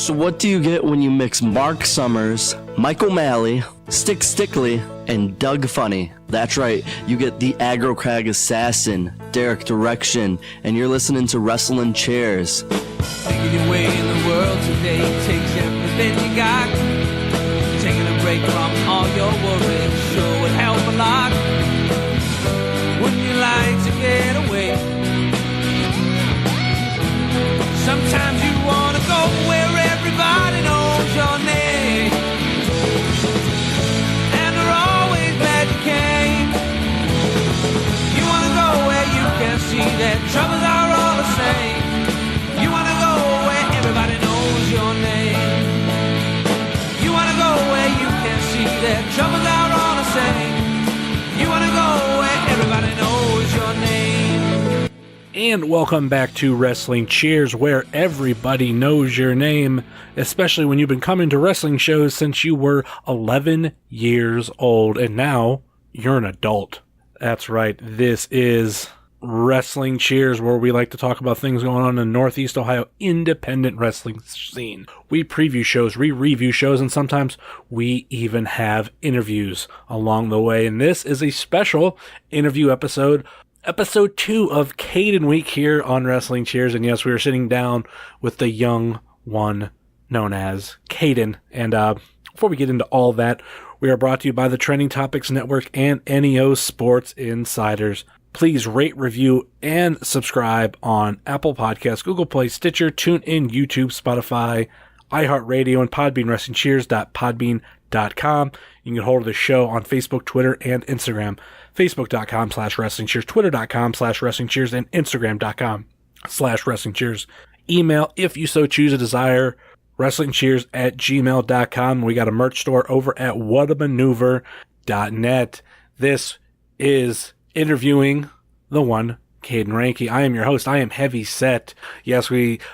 So what do you get when you mix Mark Summers, Mike O'Malley, Stick Stickly, and Doug Funny? That's right, you get the Aggro Crag Assassin, Derek Direction, and you're listening to Wrestling Chairs. Making your way in the world today takes everything you got. Taking a break from all your worries sure would help a lot. Wouldn't you like to get away? Sometimes you want to go where everybody knows your name, and they're always glad you came. You want to go where you can see that troubles are all the same. You want to go where everybody knows your name. You want to go where you can see that troubles are all the same. You want to go where everybody knows your name. And welcome back to Wrestling Cheers, where everybody knows your name, especially when you've been coming to wrestling shows since you were 11 years old, and now you're an adult. That's right, this is Wrestling Cheers, where we like to talk about things going on in the Northeast Ohio independent wrestling scene. We preview shows, we review shows, and sometimes we even have interviews along the way. And this is a special interview episode 2 of Kayden Week here on Wrestling Cheers. And yes, we were sitting down with the young one known as Kayden. And before we get into all that, we are brought to you by the Trending Topics Network and NEO Sports Insiders. Please rate, review, and subscribe on Apple Podcasts, Google Play, Stitcher, TuneIn, YouTube, Spotify, iHeartRadio, and Podbean, WrestlingCheers.podbean.com. You can get hold of the show on Facebook, Twitter, and Instagram. Facebook.com/WrestlingCheers, Twitter.com/WrestlingCheers, and Instagram.com/WrestlingCheers. Email, if you so choose a desire, WrestlingCheers@gmail.com. We got a merch store over at whatamaneuver.net. This is interviewing the one, Kayden Reinke. I am your host. I am heavy set. Yes,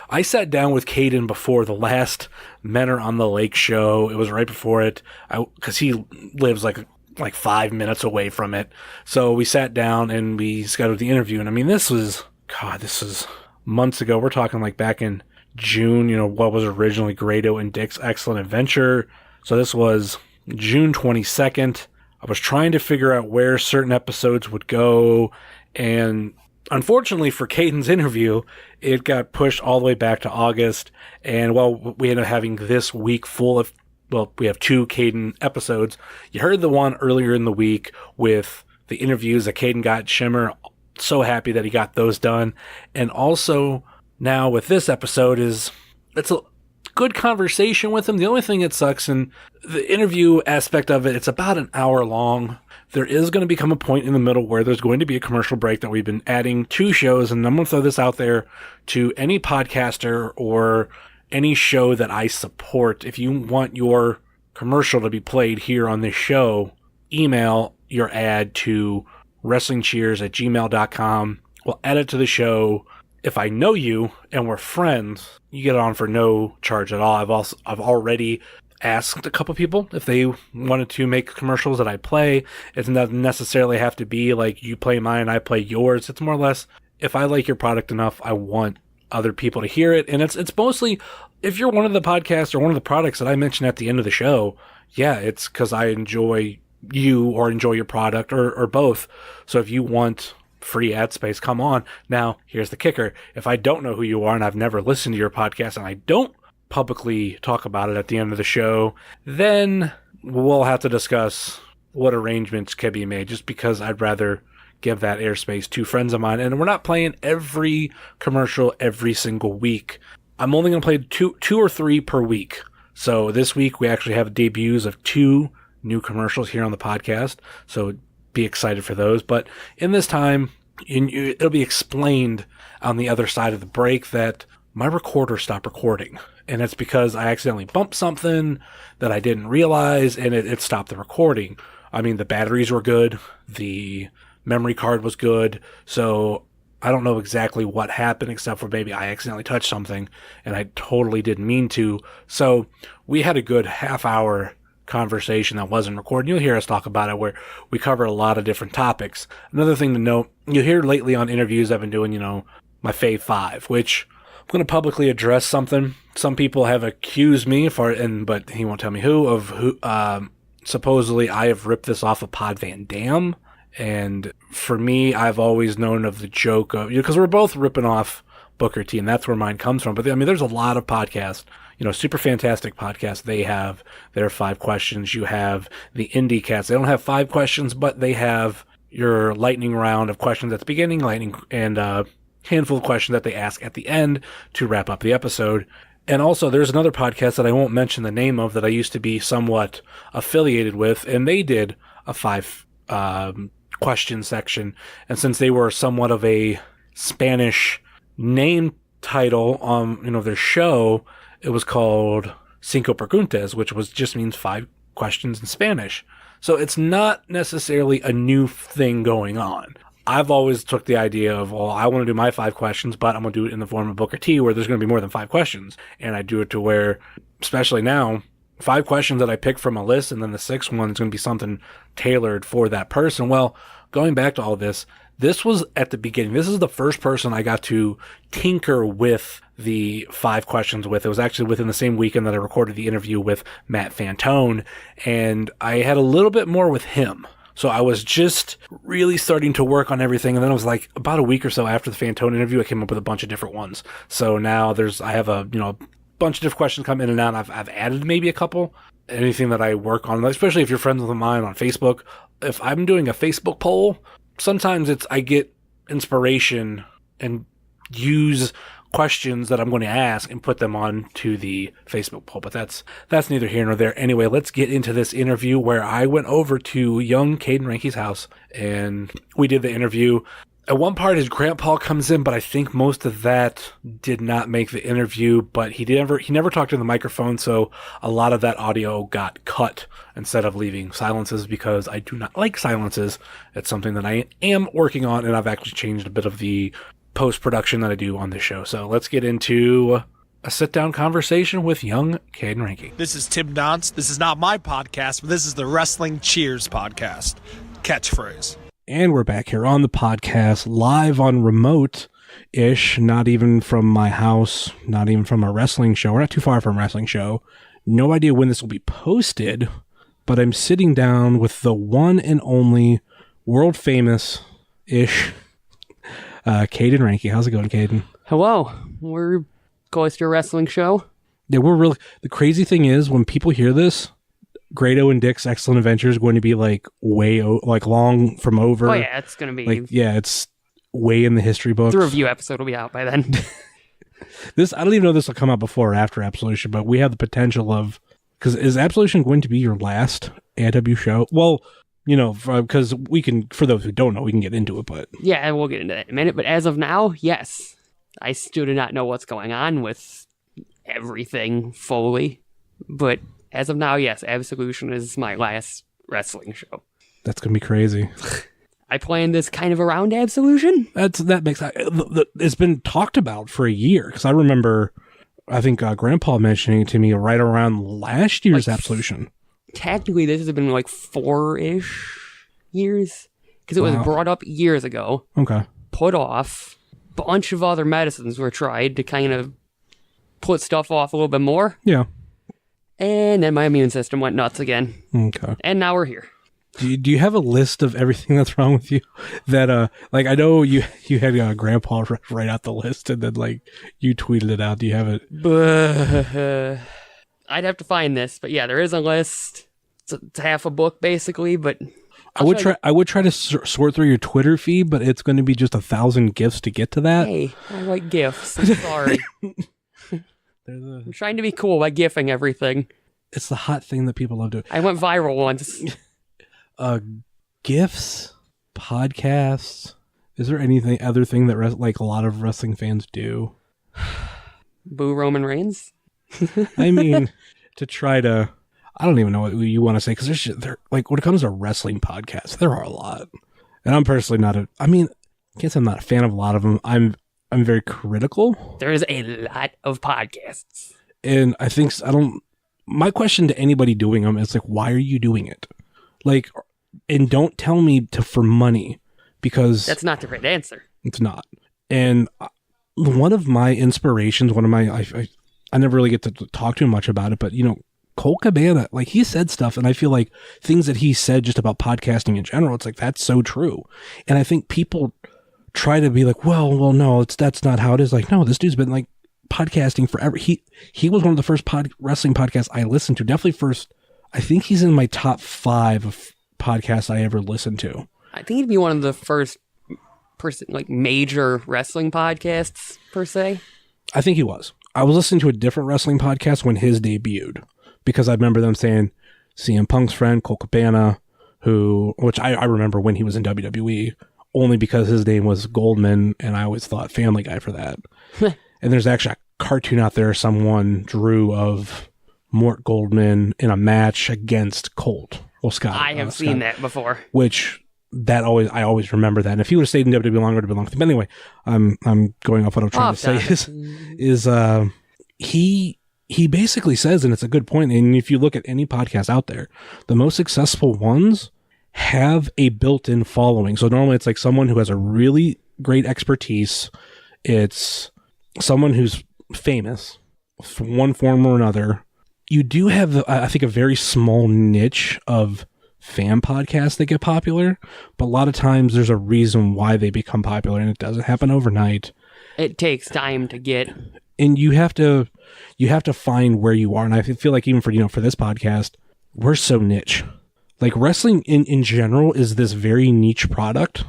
I sat down with Kayden before the last Men Are on the Lake show. It was right before it, because he lives like 5 minutes away from it. So we sat down and we scheduled the interview. And I mean, this was months ago. We're talking like back in June, what was originally Grado and Dick's Excellent Adventure. So this was June 22nd. I was trying to figure out where certain episodes would go. And unfortunately for Kayden's interview, it got pushed all the way back to August. And we ended up having this week full of, we have 2 Kayden episodes. You heard the one earlier in the week with the interviews that Kayden got. Shimmer, so happy that he got those done. And also now with this episode it's a good conversation with him. The only thing that sucks in the interview aspect of it, it's about an hour long. There is going to become a point in the middle where there's going to be a commercial break that we've been adding to shows. And I'm going to throw this out there to any podcaster or any show that I support. If you want your commercial to be played here on this show, email your ad to WrestlingCheers@gmail.com. We'll add it to the show. If I know you and we're friends, you get it on for no charge at all. I've already asked a couple people if they wanted to make commercials that I play. It doesn't necessarily have to be like you play mine, I play yours. It's more or less, if I like your product enough, I want other people to hear it. And it's mostly, if you're one of the podcasts or one of the products that I mention at the end of the show, yeah, it's because I enjoy you or enjoy your product or both. So if you want free ad space, come on. Now, here's the kicker. If I don't know who you are and I've never listened to your podcast and I don't publicly talk about it at the end of the show, then we'll have to discuss what arrangements can be made, just because I'd rather give that airspace to friends of mine. And we're not playing every commercial every single week. I'm only going to play two or three per week. So this week we actually have debuts of 2 new commercials here on the podcast. So be excited for those. But in this time, it'll be explained on the other side of the break that my recorder stopped recording. And it's because I accidentally bumped something that I didn't realize, and it stopped the recording. I mean, the batteries were good. The memory card was good. So I don't know exactly what happened, except for maybe I accidentally touched something, and I totally didn't mean to. So we had a good half-hour conversation that wasn't recorded. You'll hear us talk about it, where we cover a lot of different topics. Another thing to note, you hear lately on interviews I've been doing, my Fave 5, which going to publicly address something. Some people have accused me but he won't tell me who, supposedly I have ripped this off of Pod Van Dam. And for me, I've always known of the joke of, because we're both ripping off Booker T, and that's where mine comes from. But there's a lot of podcasts, super fantastic podcasts. They have their 5 questions. You have the Indie Cats. They don't have 5 questions, but they have your lightning round of questions at the beginning, and handful of questions that they ask at the end to wrap up the episode. And also, there's another podcast that I won't mention the name of that I used to be somewhat affiliated with, and they did a 5 question section. And since they were somewhat of a Spanish name title on their show, it was called Cinco Preguntas, which just means 5 questions in Spanish. So it's not necessarily a new thing going on. I've always took the idea of, I want to do my 5 questions, but I'm going to do it in the form of Booker T, where there's going to be more than 5 questions. And I do it to where, especially now, 5 questions that I pick from a list, and then the 6th one is going to be something tailored for that person. Well, going back to all this was at the beginning. This is the first person I got to tinker with the 5 questions with. It was actually within the same weekend that I recorded the interview with Matt Fantone, and I had a little bit more with him. So I was just really starting to work on everything. And then it was like about a week or so after the Fantone interview, I came up with a bunch of different ones. So now I have a bunch of different questions come in and out. I've added maybe a couple. Anything that I work on, especially if you're friends with mine on Facebook. If I'm doing a Facebook poll, sometimes I get inspiration and use questions that I'm going to ask and put them on to the Facebook poll. But that's neither here nor there. Anyway, let's get into this interview where I went over to young Kayden Reinke's house and we did the interview. At one part, his grandpa comes in, but I think most of that did not make the interview. But he never talked to the microphone, so a lot of that audio got cut instead of leaving silences, because I do not like silences. It's something that I am working on, and I've actually changed a bit of the post-production that I do on this show. So let's get into a sit-down conversation with young Kayden Reinke. This is Tim Donst. This is not my podcast, but this is the Wrestling Cheers podcast. Catchphrase. And we're back here on the podcast, live on remote-ish, not even from my house, not even from a wrestling show. We're not too far from a wrestling show. No idea when this will be posted, but I'm sitting down with the one and only world-famous-ish Kayden Reinke. How's it going, Kayden? Hello. We're close to a wrestling show. Yeah, we're really... The crazy thing is, when people hear this, Grado and Dick's Excellent Adventure is going to be long from over. Oh yeah, it's going to be... it's way in the history books. The review episode will be out by then. I don't even know if this will come out before or after Absolution, but we have the potential of... Because is Absolution going to be your last AW show? Well... because we can, for those who don't know, we can get into it, but... Yeah, we'll get into that in a minute, but as of now, yes. I still do not know what's going on with everything fully, but as of now, yes, Absolution is my last wrestling show. That's going to be crazy. I planned this kind of around Absolution. That makes... It's been talked about for a year, because I remember, I think Grandpa mentioning it to me right around last year's Absolution. Technically, this has been 4-ish years, because it was brought up years ago. Okay. Put off. Bunch of other medicines were tried to kind of put stuff off a little bit more. Yeah. And then my immune system went nuts again. Okay. And now we're here. Do you have a list of everything that's wrong with you? That I know you had Grandpa write out the list, and then you tweeted it out. Do you have it? I'd have to find this, but yeah, there is a list. It's half a book basically, but I would try to sort through your Twitter feed, but it's going to be just 1,000 gifs to get to that. Hey, I like gifs. I'm sorry. I'm trying to be cool by gifing everything. It's the hot thing that people love doing. I went viral once. GIFs, podcasts. Is there other thing that a lot of wrestling fans do? Boo Roman Reigns. I mean, to try to, I don't even know what you want to say, because there when it comes to wrestling podcasts, there are a lot, and I'm personally I can't say I'm not a fan of a lot of them. I'm very critical. There is a lot of podcasts, and I think my question to anybody doing them is why are you doing it? And don't tell me for money, because that's not the right answer. It's not. And one of my inspirations, I never really get to talk to him much about it, but Colt Cabana, like he said stuff, and I feel like things that he said just about podcasting in general, it's like, that's so true. And I think people try to be like, well, no, that's not how it is. Like, no, this dude's been like podcasting forever. He was one of the first wrestling podcasts I listened to. Definitely first. I think he's in my top 5 of podcasts I ever listened to. I think he'd be one of the first major wrestling podcasts per se. I think he was. I was listening to a different wrestling podcast when his debuted, because I remember them saying CM Punk's friend, Colt Cabana, which I remember when he was in WWE, only because his name was Goldman, and I always thought Family Guy for that. And there's actually a cartoon out there someone drew of Mort Goldman in a match against Colt. Well, Scott. I have seen that before. Which I always remember that. And if he would have stayed in WWE longer, it would have been long. But anyway, I'm going off what I'm trying to say he basically says, and it's a good point, and if you look at any podcast out there, the most successful ones have a built-in following. So normally it's like someone who has a really great expertise. It's someone who's famous from one form or another. You do have, I think, a very small niche of fan podcasts that get popular, but a lot of times there's a reason why they become popular, and it doesn't happen overnight. It takes time to get, and you have to find where you are. And I feel like even for this podcast, we're so niche. Like wrestling in general is this very niche product,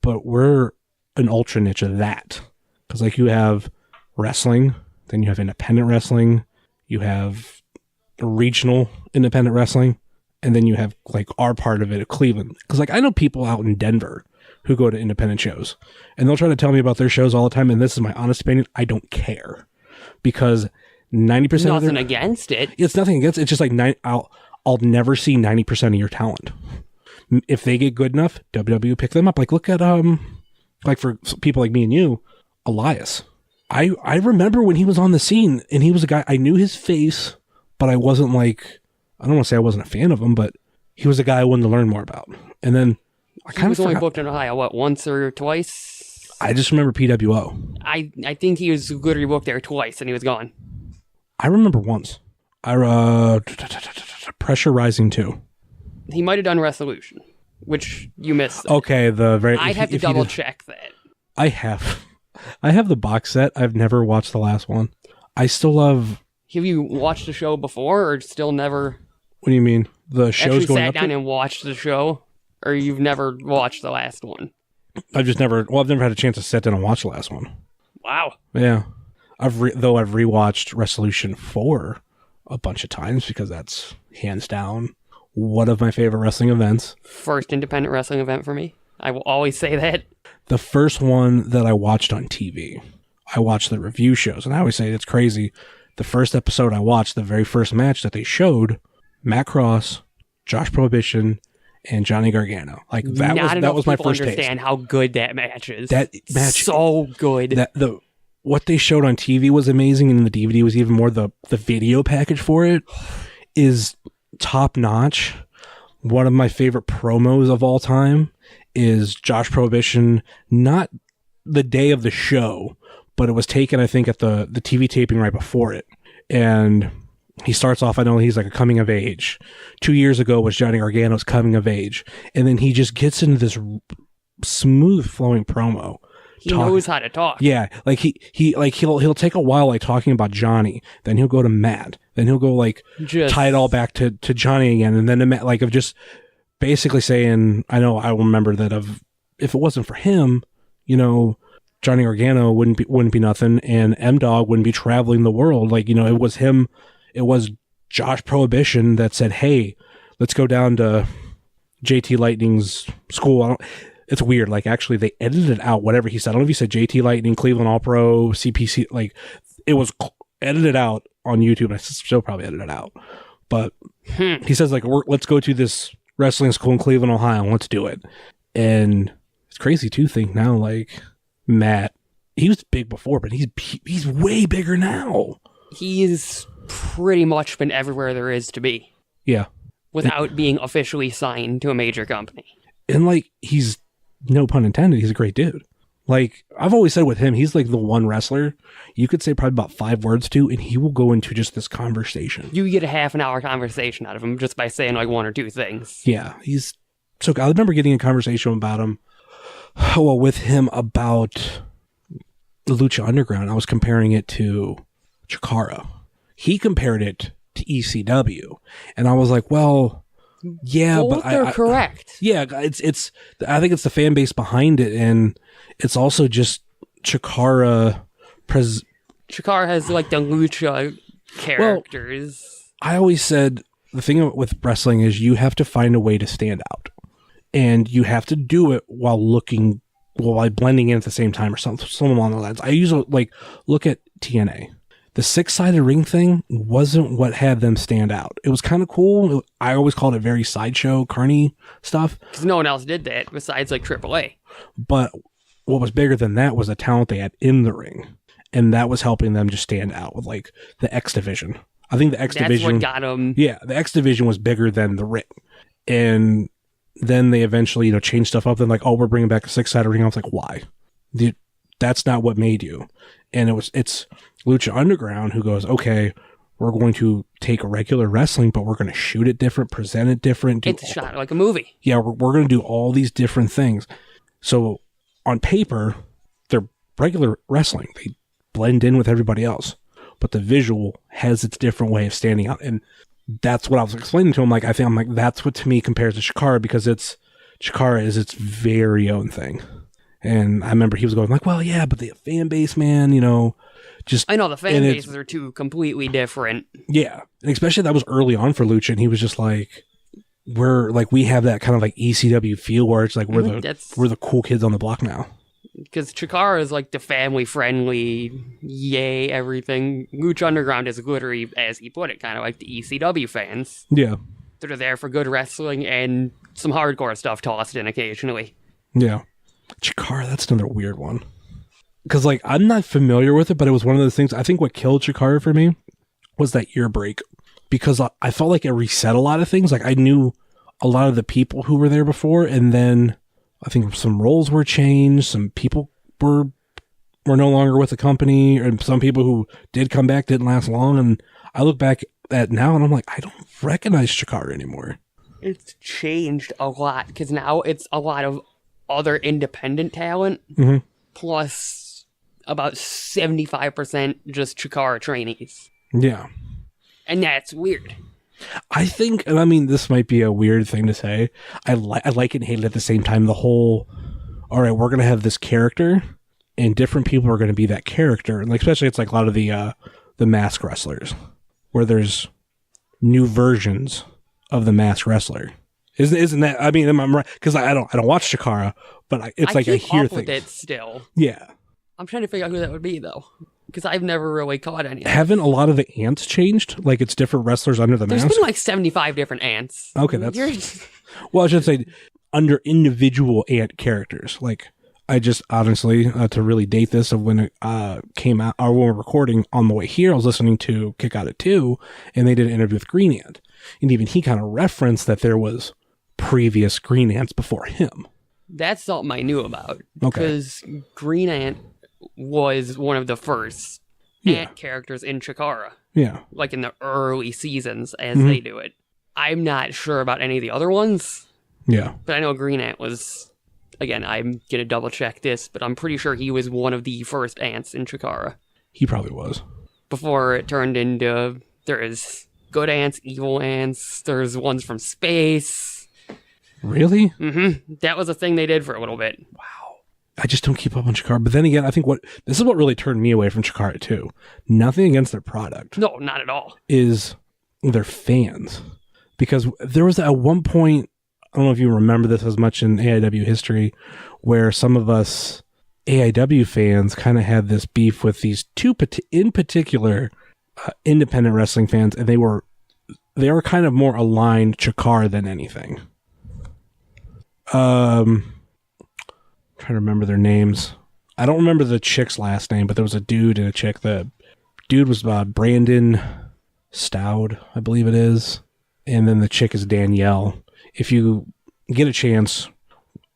but we're an ultra niche of that. Because like you have wrestling, then you have independent wrestling, you have regional independent wrestling, and then you have like our part of it at Cleveland. Because like I know people out in Denver who go to independent shows, and they'll try to tell me about their shows all the time, and this is my honest opinion, I don't care. Because 90% nothing against it. It's nothing against it. It's just like I'll never see 90% of your talent. If they get good enough, WWE pick them up. Like look at like for people like me and you, Elias. I remember when he was on the scene, and he was a guy, I knew his face, but I wasn't like, I don't want to say I wasn't a fan of him, but he was a guy I wanted to learn more about. And then he was only booked in Ohio, once or twice? I just remember PWO. I think he was literally booked there twice, and he was gone. I remember once. Pressure Rising 2. He might have done Resolution, which you missed. Okay, I'd have to double check that. I have the box set. I've never watched the last one. I still love. Have you watched the show before, or still never? What do you mean? The show's actually going sat up down to? and watched the show, or you've never watched the last one? I've never had a chance to sit down and watch the last one. Wow. Yeah. I've rewatched Resolution 4 a bunch of times because that's hands down one of my favorite wrestling events. First independent wrestling event for me. I will always say that. The first one that I watched on TV. I watched the review shows, and I always say it's crazy. The first episode I watched, the very first match that they showed, Matt Cross, Josh Prohibition, and Johnny Gargano. Like that was my first taste. Understand how good that match is. That match, so good. What they showed on TV was amazing, and the DVD was even more. The video package for it is top notch. One of my favorite promos of all time is Josh Prohibition, not the day of the show, but it was taken, I think, at the TV taping right before it. And he starts off, I know he's like a coming of age. 2 years ago was Johnny Gargano's coming of age. And then he just gets into this smooth flowing promo. He knows how to talk. Yeah, like he'll take a while like talking about Johnny, then he'll go to Matt, then he'll go like tie it all back to Johnny again, and then to Matt, like of just basically saying, I will remember that if it wasn't for him, Johnny Gargano wouldn't be nothing, and M-Dog wouldn't be traveling the world. Like it was him, it was Josh Prohibition that said, hey, let's go down to JT Lightning's school. It's weird. Like, actually, they edited out whatever he said. I don't know if he said JT Lightning, Cleveland All-Pro, CPC. Like, it was edited out on YouTube. I still probably edited it out. But he says, like, let's go to this wrestling school in Cleveland, Ohio, and let's do it. And it's crazy, to think now, like, Matt, he was big before, but he's way bigger now. He's pretty much been everywhere there is to be. Yeah. Without being officially signed to a major company. And, like, he's... no pun intended, he's a great dude. Like, I've always said with him, he's like the one wrestler you could say probably about 5 words to, and he will go into just this conversation. You get a half an hour conversation out of him just by saying like 1 or 2 things. Yeah, he's so. I remember getting a conversation about him, with him about the Lucha Underground. I was comparing it to Chikara. He compared it to ECW, and I was like, well, yeah, both but are correct. Yeah, it's. I think it's the fan base behind it, and it's also just Chikara. Chikara has like the lucha characters. Well, I always said the thing with wrestling is you have to find a way to stand out, and you have to do it while blending in at the same time, or something along the lines. I usually look at TNA. The 6-sided ring thing wasn't what had them stand out. It was kind of cool. I always called it very sideshow, carny stuff. Because no one else did that besides like AAA. But what was bigger than that was the talent they had in the ring. And that was helping them just stand out with like the X Division. I think the X Division. That's what got them. Yeah, the X Division was bigger than the ring. And then they eventually, changed stuff up. Then like, oh, we're bringing back a 6-sided ring. I was like, why? That's not what made you. And it's Lucha Underground who goes, okay, we're going to take regular wrestling, but we're going to shoot it different, present it different. It's shot like a movie. Yeah, we're going to do all these different things. So on paper, they're regular wrestling. They blend in with everybody else, but the visual has its different way of standing out. And that's what I was explaining to him. Like, I'm like, that's what to me compares to Chikara, because Chikara is its very own thing. And I remember he was going like, well, yeah, but the fan base, man, just... I know, the fan bases are 2 completely different. Yeah. And especially that was early on for Lucha, and he was just like, we have that kind of like ECW feel where it's like, we're the cool kids on the block now. Because Chikara is like the family-friendly, yay, everything. Lucha Underground is literally, as he put it, kind of like the ECW fans. Yeah. That are there for good wrestling and some hardcore stuff tossed in occasionally. Yeah. Chikara, that's another weird one. Because, I'm not familiar with it, but it was one of those things. I think what killed Chikara for me was that ear break. Because I felt like it reset a lot of things. Like, I knew a lot of the people who were there before, and then I think some roles were changed. Some people were no longer with the company, and some people who did come back didn't last long. And I look back at now, and I'm like, I don't recognize Chikara anymore. It's changed a lot, because now it's a lot of other independent talent, plus about 75% just Chikara trainees. Yeah. And that's weird. I think, and I mean, this might be a weird thing to say. I like it and hate it at the same time. The whole, all right, we're going to have this character, and different people are going to be that character. And especially it's like a lot of the mask wrestlers, where there's new versions of the mask wrestler. Isn't that? I mean, I'm right, because I don't watch Chikara, but it's like I hear things. With it still. Yeah. I'm trying to figure out who that would be though, because I've never really caught any. Haven't a lot of the ants changed? Like it's different wrestlers under the mask. There's been like 75 different ants. Okay, that's. Well, I should say under individual ant characters. Like I just honestly to really date this of when it came out, or when we're recording on the way here, I was listening to Kick Out at 2, and they did an interview with Green Ant, and even he kind of referenced that there was previous Green Ants before him. That's something I knew about. Okay. Because Green Ant was one of the first ant characters in Chikara. Yeah. Like in the early seasons as they do it. I'm not sure about any of the other ones. Yeah. But I know Green Ant was, again, I'm going to double check this, but I'm pretty sure he was one of the first ants in Chikara. He probably was. Before it turned into, there is good ants, evil ants, there's ones from space. Really? Mm-hmm. That was a thing they did for a little bit. Wow. I just don't keep up on Chikara. But then again, I think this is what really turned me away from Chikara too. Nothing against their product. No, not at all. Is their fans. Because there was at one point, I don't know if you remember this as much in AIW history, where some of us AIW fans kind of had this beef with these two in particular independent wrestling fans, and they were kind of more aligned Chikara than anything. Trying to remember their names. I don't remember the chick's last name, but there was a dude and a chick. The dude was Brandon Stout, I believe it is. And then the chick is Danielle. If you get a chance,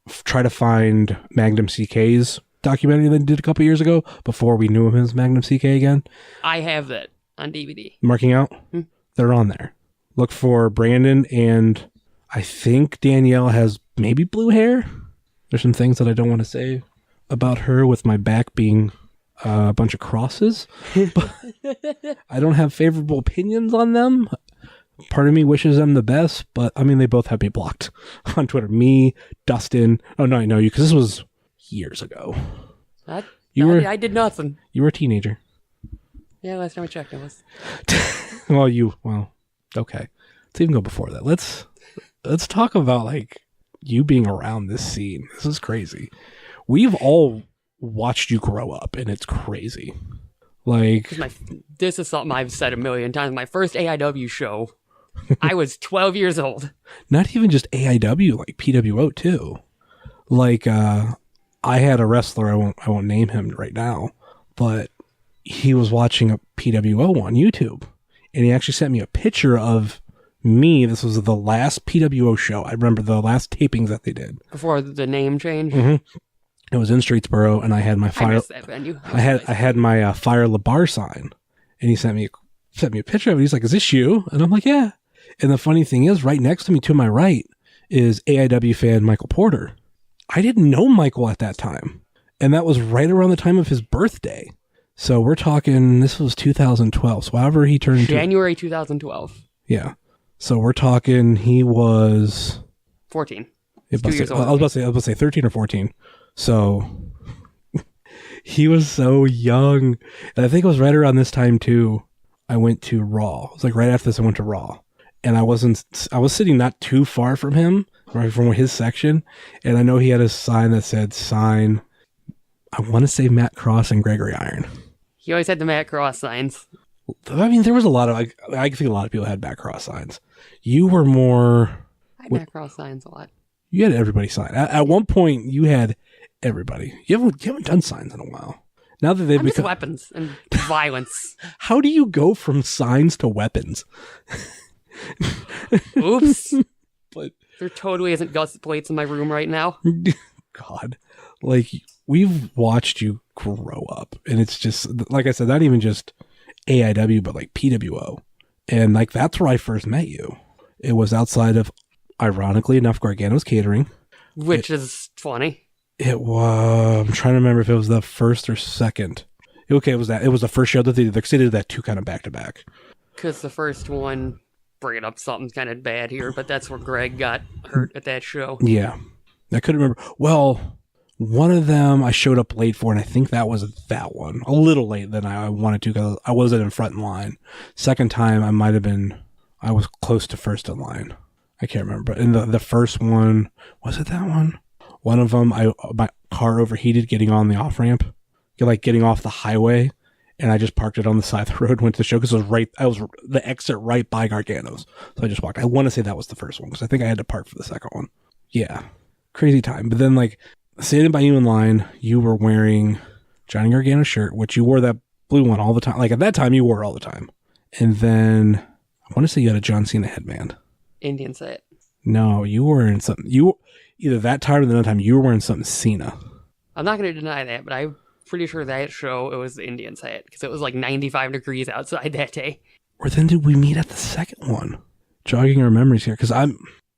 try to find Magnum CK's documentary they did a couple years ago before we knew him as Magnum CK again. I have that on DVD. Marking out? They're on there. Look for Brandon, and I think Danielle has maybe blue hair. There's some things that I don't want to say about her with my back being a bunch of crosses. But I don't have favorable opinions on them. Part of me wishes them the best, but I mean, they both have me blocked on Twitter. Me, Dustin. Oh, no, I know you because this was years ago. I did nothing. You were a teenager. Yeah, last time I checked, I was. Well, okay. Let's even go before that. Let's talk about like you being around this scene. This is crazy. We've all watched you grow up, and it's crazy. Like this is something I've said a million times. My first AIW show, I was 12 years old. Not even just AIW, like PWO too. Like I had a wrestler. I won't name him right now, but he was watching a PWO on YouTube, and he actually sent me a picture of me. This was the last PWO show. I remember the last tapings that they did before the name change. Mm-hmm. It was in Streetsboro, and I had my fire. I missed that venue. I had my Fire LeBar sign, and he sent me a picture of it. He's like, "Is this you?" And I'm like, "Yeah." And the funny thing is, right next to me, to my right, is AIW fan Michael Porter. I didn't know Michael at that time, and that was right around the time of his birthday. So we're talking. This was 2012. So however he turned January 2012. Yeah. So we're talking. He was 14. I was about to say 13 or 14. So he was so young. And I think it was right around this time too. I went to Raw. It was like right after this I went to Raw. And I was sitting not too far from him, right from his section. And I know he had a sign that said sign, I want to say Matt Cross and Gregory Iron. He always had the Matt Cross signs. I mean, there was a lot of, I think a lot of people had Matt Cross signs. You were more... I had Matt Cross signs a lot. You had everybody sign. At one point, you had everybody. You haven't done signs in a while. Now that they've become weapons and violence. How do you go from signs to weapons? Oops. But there totally isn't gusset plates in my room right now. God, like we've watched you grow up, and it's just like I said, not even just AIW, but like PWO, and like that's where I first met you. It was outside of, ironically enough, Gargano's Catering, which is funny. It was. I'm trying to remember if it was the first or second. Okay, it was that. It was the first show that they did. They did that two kind of back to back. Because the first one, bringing up something kind of bad here, but that's where Greg got hurt at that show. Yeah, I couldn't remember. Well, one of them I showed up late for, and I think that was that one. A little late than I wanted to because I wasn't in front in line. Second time, I might have been. I was close to first in line. I can't remember. But in the first one, was it that one? One of them, my car overheated getting on the off ramp, getting off the highway, and I just parked it on the side of the road. Went to the show because I was the exit right by Gargano's, so I just walked. I want to say that was the first one because I think I had to park for the second one. Yeah, crazy time. But then standing by you in line, you were wearing Johnny Gargano's shirt, which you wore that blue one all the time. Like at that time, you wore it all the time. And then I want to say you had a John Cena headband. Indian set. No, you were in something. Either that time or the other time, you were wearing something Cena. I'm not going to deny that, but I'm pretty sure that show, it was the Indian set, because it was like 95 degrees outside that day. Or then did we meet at the second one? Jogging our memories here, because I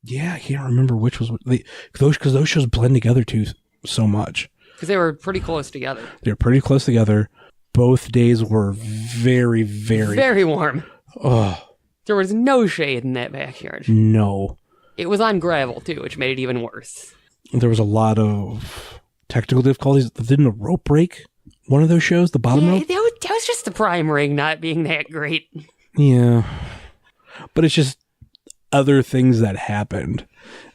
can't remember which was... Because those shows blend together too so much. Because they were pretty close together. They were pretty close together. Both days were very, very... Very warm. Oh. There was no shade in that backyard. No. It was on gravel, too, which made it even worse. There was a lot of technical difficulties. Didn't a rope break one of those shows? The bottom rope? That was just the prime ring not being that great. Yeah. But it's just other things that happened.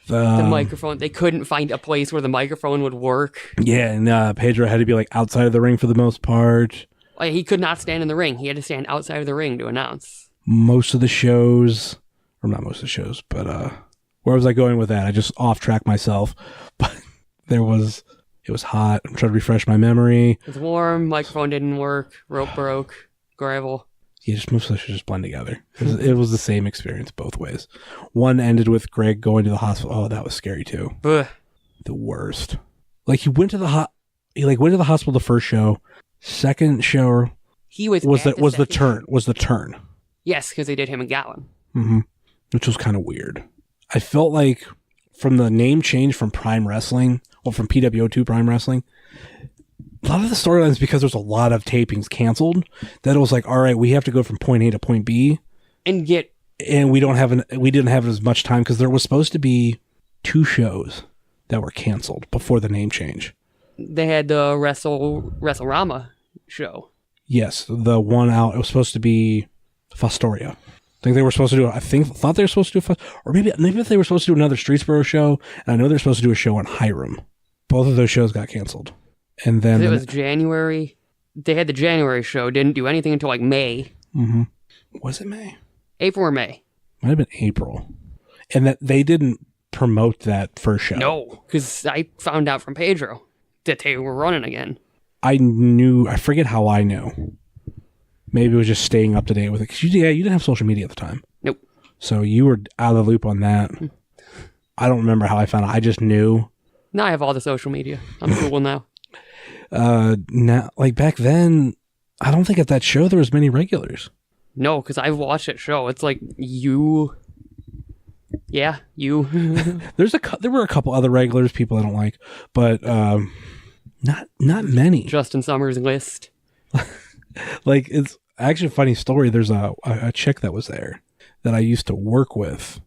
The microphone. They couldn't find a place where the microphone would work. Yeah, and Pedro had to be outside of the ring for the most part. He could not stand in the ring. He had to stand outside of the ring to announce. Most of the shows, or not most of the shows, but where was I going with that? I just off track myself. But it was hot. I'm trying to refresh my memory. It was warm. Microphone didn't work. Rope broke. Gravel. Yeah, most of the shows just blend together. It was the same experience both ways. One ended with Greg going to the hospital. Oh, that was scary too. Ugh. The worst. He went to the he like went to the hospital the first show. Second show He was the turn. Yes, because they did him and Gowan. Mm-hmm. Which was kind of weird. I felt like from the name change from Prime Wrestling, or from PWO to Prime Wrestling, a lot of the storylines, because there's a lot of tapings canceled, that it was like, all right, we have to go from point A to point B, and we didn't have as much time because there was supposed to be 2 shows that were canceled before the name change. They had the WrestleRama show. Yes, the one out. It was supposed to be Fostoria. I think they were supposed to do. Thought they were supposed to do, or maybe if they were supposed to do another Streetsboro show. And I know they're supposed to do a show on Hiram. Both of those shows got canceled. And then it was January. They had the January show. Didn't do anything until like May. Mm-hmm. Was it May? April or May? Might have been April. And that they didn't promote that first show. No, because I found out from Pedro that they were running again. I forget how I knew. Maybe it was just staying up to date with it. 'Cause you didn't have social media at the time. Nope. So you were out of the loop on that. I don't remember how I found out. I just knew. Now I have all the social media. I'm cool now. Now, like back then, I don't think at that show there was many regulars. No, because I've watched that show. It's like you. Yeah, you. There were a couple other regulars, people I don't like, but not many. Justin Summers list. Like, it's actually a funny story. There's a chick that was there that I used to work with,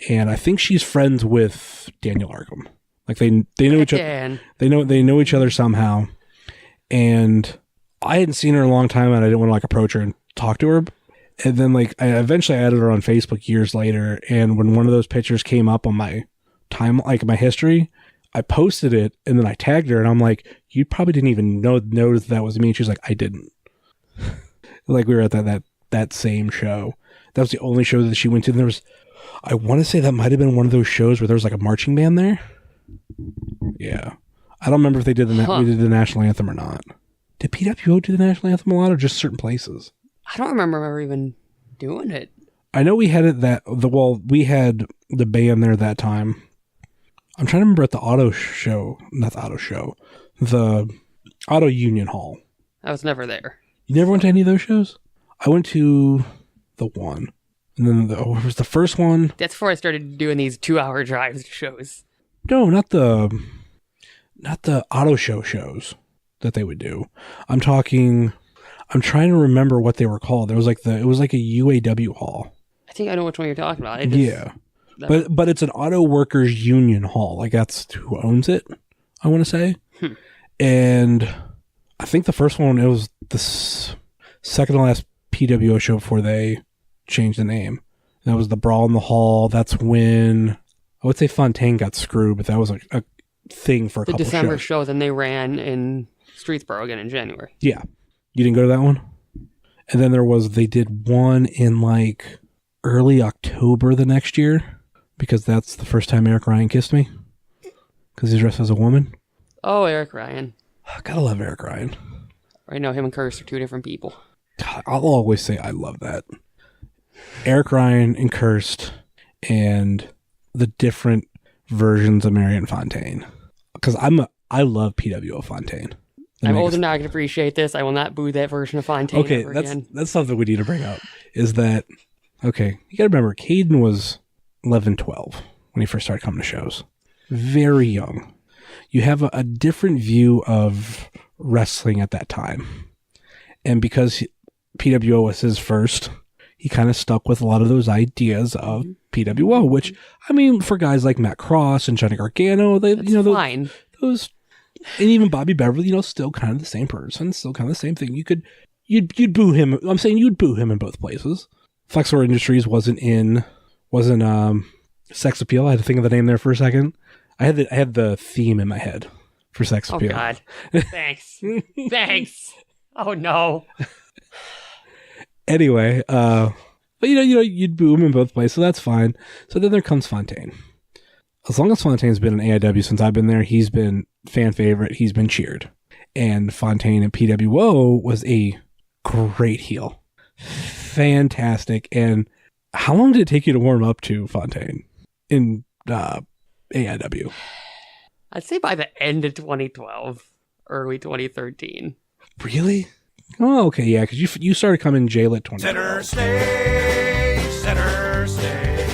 and I think she's friends with Daniel Arkham. Like they know each other. They know each other somehow. And I hadn't seen her in a long time, and I didn't want to like approach her and talk to her. And then like I eventually added her on Facebook years later, and when one of those pictures came up on my time, like my history, I posted it, and then I tagged her, and I'm like, you probably didn't even notice that was me. And she's like, I didn't. Like we were at that same show. That was the only show that she went to. And there was, I want to say that might have been one of those shows where there was like a marching band there. Yeah. I don't remember if they did we did the national anthem or not. Did PWO do the national anthem a lot, or just certain places? I don't remember ever even doing it. I know we had it we had the band there that time. I'm trying to remember at the the Auto Union Hall. I was never there. You never went to any of those shows? I went to the one. And then it was the first one. That's before I started doing these 2-hour drives to shows. No, not the auto shows that they would do. I'm trying to remember what they were called. It was like a UAW hall. I think I know which one you're talking about. Yeah. But it's an auto workers union hall. Like that's who owns it, I want to say. And I think the first one, it was the second to last PWO show before they changed the name. That was the Brawl in the Hall. That's when I would say Fontaine got screwed, but that was a thing for a couple December shows. show, then they ran in Streetsboro again in January. Yeah. You didn't go to that one? And then they did one in like early October the next year, because that's the first time Eric Ryan kissed me, because he's dressed as a woman. Oh, Eric Ryan. Gotta love Eric Ryan. I know him and Curse are 2 different people. God, I'll always say I love that. Eric Ryan and Cursed, and the different versions of Marion Fontaine. Because I love PWO Fontaine. I'm old enough to appreciate this. I will not boo that version of Fontaine ever again. That's something we need to bring up. Is that, okay, you gotta remember, Kayden was 11, 12 when he first started coming to shows. Very young. You have a different view of wrestling at that time. And because PWO was his first, he kind of stuck with a lot of those ideas of PWO, which, I mean, for guys like Matt Cross and Johnny Gargano, fine. Those, and even Bobby Beverly, still kind of the same person, still kind of the same thing. You'd boo him. I'm saying you'd boo him in both places. Flexor Industries wasn't Sex Appeal. I had to think of the name there for a second. I had the theme in my head for Sex Appeal. Oh God! Thanks. Thanks. Oh no. Anyway, but you'd boo him in both places, so that's fine. So then there comes Fontaine. As long as Fontaine's been in AIW since I've been there, he's been fan favorite. He's been cheered. And Fontaine at PWO was a great heel. Fantastic. And how long did it take you to warm up to Fontaine in AIW? I'd say by the end of 2012. early 2013. Really? Oh, okay, yeah, because you started coming jail at 20. Center stage, center stage.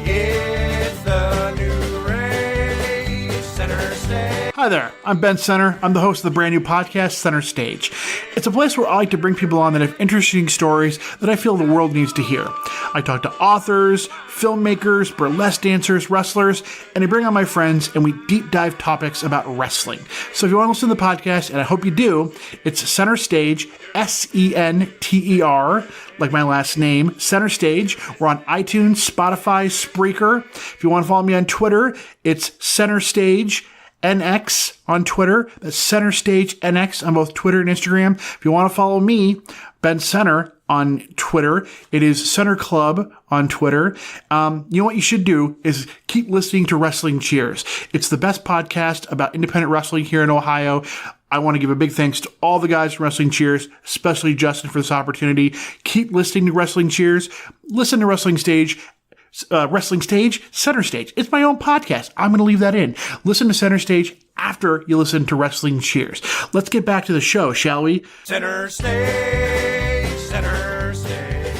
It's the new rage, center stage. Hi there, I'm Ben Center. I'm the host of the brand new podcast, Center Stage. It's a place where I like to bring people on that have interesting stories that I feel the world needs to hear. I talk to authors, filmmakers, burlesque dancers, wrestlers, and I bring on my friends and we deep dive topics about wrestling. So if you want to listen to the podcast, and I hope you do, it's Center Stage, Center, like my last name, Center Stage. We're on iTunes, Spotify, Spreaker. If you want to follow me on Twitter, it's Center Stage NX on Twitter. That's Center Stage NX on both Twitter and Instagram. If you want to follow me, Ben Center, on Twitter, it is Center Club on Twitter. You know what you should do is keep listening to Wrestling Cheers. It's the best podcast about independent wrestling here in Ohio. I want to give a big thanks to all the guys from Wrestling Cheers, especially Justin for this opportunity. Keep listening to Wrestling Cheers. Listen to Wrestling Stage, Center Stage. It's my own podcast. I'm going to leave that in. Listen to Center Stage after you listen to Wrestling Cheers. Let's get back to the show, shall we? Center stage, center stage.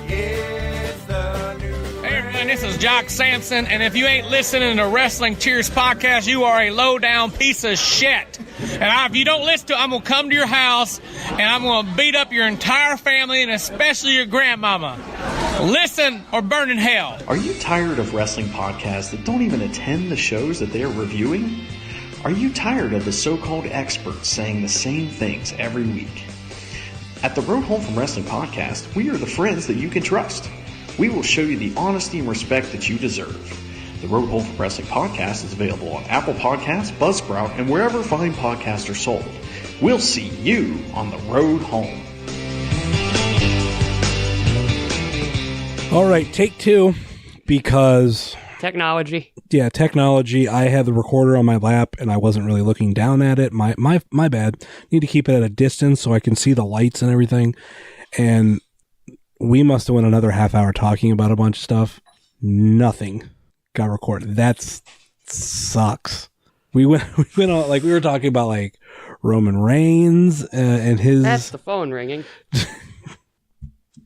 It's the new. Hey everyone, this is Jock Sampson, and if you ain't listening to Wrestling Cheers podcast, you are a low-down piece of shit. And if you don't listen to it, I'm going to come to your house, and I'm going to beat up your entire family, and especially your grandmama. Listen or burn in hell. Are you tired of wrestling podcasts that don't even attend the shows that they are reviewing? Are you tired of the so-called experts saying the same things every week? At the Road Home from Wrestling podcast, we are the friends that you can trust. We will show you the honesty and respect that you deserve. The Road Home from Wrestling podcast is available on Apple Podcasts, Buzzsprout, and wherever fine podcasts are sold. We'll see you on the road home. All right, take two, because... Technology. Yeah, technology. I had the recorder on my lap, and I wasn't really looking down at it. My bad. Need to keep it at a distance so I can see the lights and everything. And we must have went another half hour talking about a bunch of stuff. Nothing got recorded. That sucks. We went on, like, we were talking about, like, Roman Reigns and his... That's the phone ringing.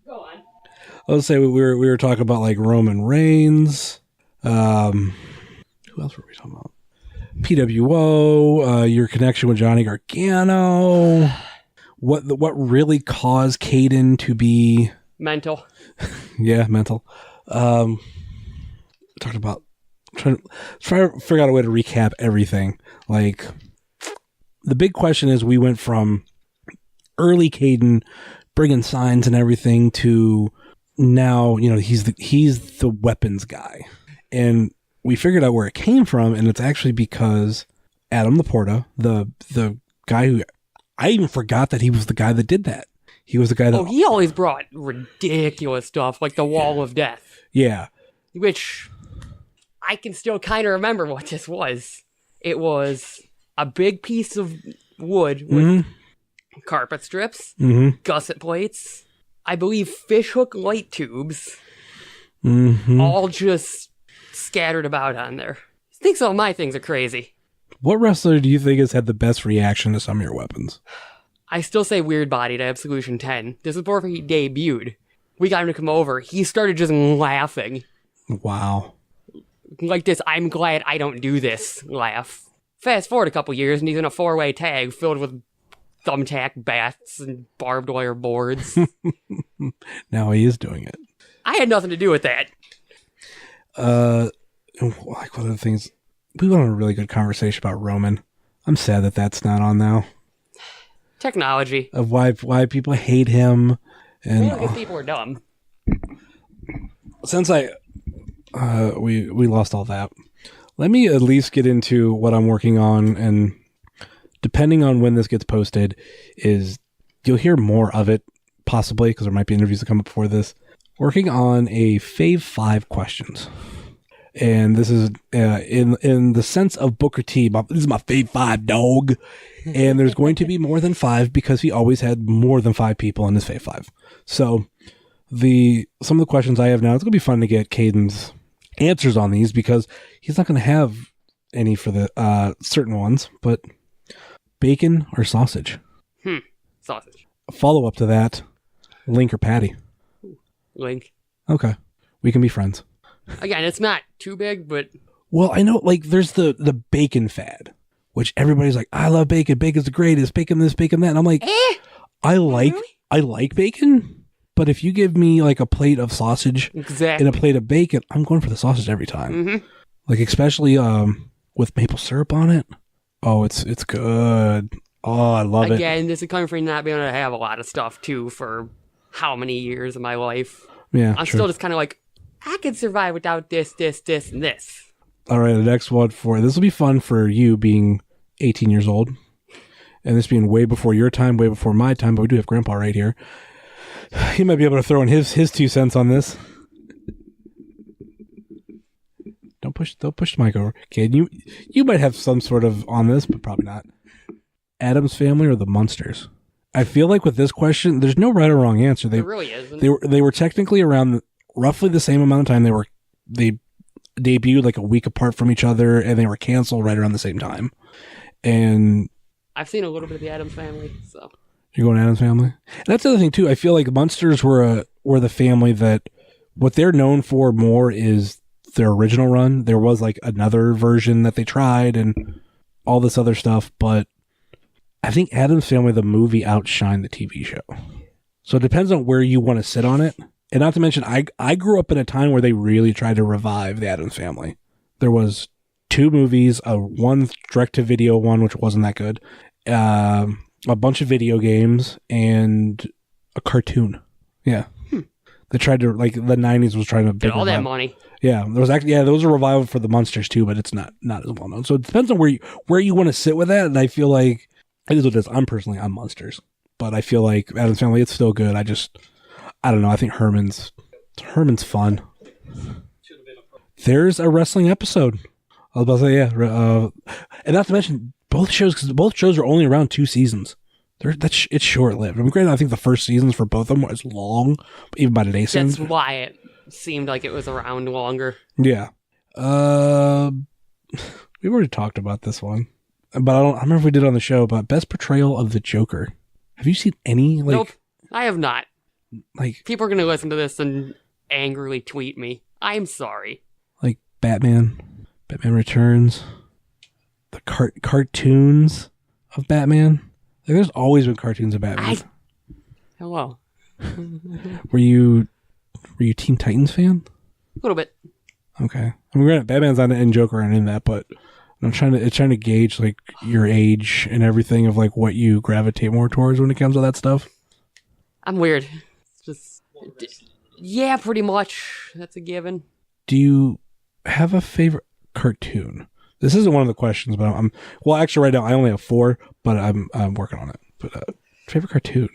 Go on. Let's say we were talking about, like, Roman Reigns. Who else were we talking about? PWO, your connection with Johnny Gargano. What really caused Kayden to be mental? Yeah, mental. Talked about trying to figure out a way to recap everything. Like, the big question is, we went from early Kayden bringing signs and everything to now, you know, he's the weapons guy. And we figured out where it came from, and it's actually because Adam Laporta, the guy who, I even forgot that he was the guy that did that. He was the guy that... Oh, he always brought ridiculous stuff, like the Wall of Death. Yeah. Which, I can still kind of remember what this was. It was a big piece of wood with carpet strips, gusset plates, I believe fishhook light tubes, all just... scattered about on there. I think some of my things are crazy. What wrestler do you think has had the best reaction to some of your weapons? I still say Weird Body to Absolution 10. This is before he debuted. We got him to come over. He started just laughing. Wow. Like this, I'm glad I don't do this laugh. Fast forward a couple years and he's in a 4-way tag filled with thumbtack bats and barbed wire boards. Now he is doing it. I had nothing to do with that. Like, one of the things, we went on a really good conversation about Roman. I'm sad that that's not on now. Technology. Of why people hate him. And well, if people are dumb. Since we lost all that, let me at least get into what I'm working on, and depending on when this gets posted, is you'll hear more of it, possibly, because there might be interviews that come up before this. Working on a Fave 5 questions. And this is in the sense of Booker T. This is my Fave 5, dog. And there's going to be more than 5 because he always had more than 5 people in his Fave 5. So some of the questions I have now, it's going to be fun to get Kayden's answers on these because he's not going to have any for the certain ones. But Bacon or sausage? Sausage. A follow-up to that, Link or Patty? Link. Okay. We can be friends. Again, it's not too big, but... Well, I know, like, there's the bacon fad, which everybody's like, I love bacon. Bacon's the greatest. Bacon this, bacon that. And I'm like, I like bacon, but if you give me, like, a plate of sausage and a plate of bacon, I'm going for the sausage every time. Mm-hmm. Like, especially with maple syrup on it. Oh, it's good. Oh, I love it. Again, this is coming from not being able to have a lot of stuff, too, for how many years of my life. Yeah, I'm still just kind of like, I could survive without this, and this. All right, the next one this will be fun for you being 18 years old. And this being way before your time, way before my time, but we do have Grandpa right here. He might be able to throw in his 2 cents on this. Don't push the mic over. Kid, you might have some sort of on this, but probably not. Addams Family or the Munsters? I feel like with this question, there's no right or wrong answer. There really isn't. They were technically around roughly the same amount of time. They debuted like a week apart from each other, and they were canceled right around the same time. And I've seen a little bit of the Addams Family, so you're going Addams Family. And that's the other thing too. I feel like Munsters were the family that what they're known for more is their original run. There was like another version that they tried and all this other stuff, but I think Addams Family, the movie, outshined the TV show. So it depends on where you want to sit on it. And not to mention, I grew up in a time where they really tried to revive the Addams Family. There was 2 movies, one direct-to-video one, which wasn't that good, a bunch of video games, and a cartoon. Yeah. They tried to, like, the 90s was trying to... Get all that money. Yeah, there was a revival for the Munsters, too, but it's not as well known. So it depends on where you want to sit with that, and I feel like... It is what it is. I'm personally on Munsters, but I feel like Addams Family, it's still good. I don't know. I think Herman's fun. There's a wrestling episode. I was about to say, yeah. And not to mention, both shows are only around 2 seasons. It's short-lived. I mean, granted, I think the first seasons for both of them was long, even by today's standards. That's why it seemed like it was around longer. Yeah. We've already talked about this one. But I remember if we did on the show about best portrayal of the Joker. Have you seen any? Like, nope, I have not. Like, people are going to listen to this and angrily tweet me. I'm sorry. Like Batman Returns, the cartoons of Batman. Like, there's always been cartoons of Batman. Hello. Were you Teen Titans fan? A little bit. Okay. I mean, granted, Batman's on it and Joker aren't in that, but it's trying to gauge like your age and everything of like what you gravitate more towards when it comes to that stuff. I'm weird. It's just yeah, pretty much. That's a given. Do you have a favorite cartoon? This isn't one of the questions, but I'm well. Actually, right now I only have 4, but I'm working on it. But favorite cartoon?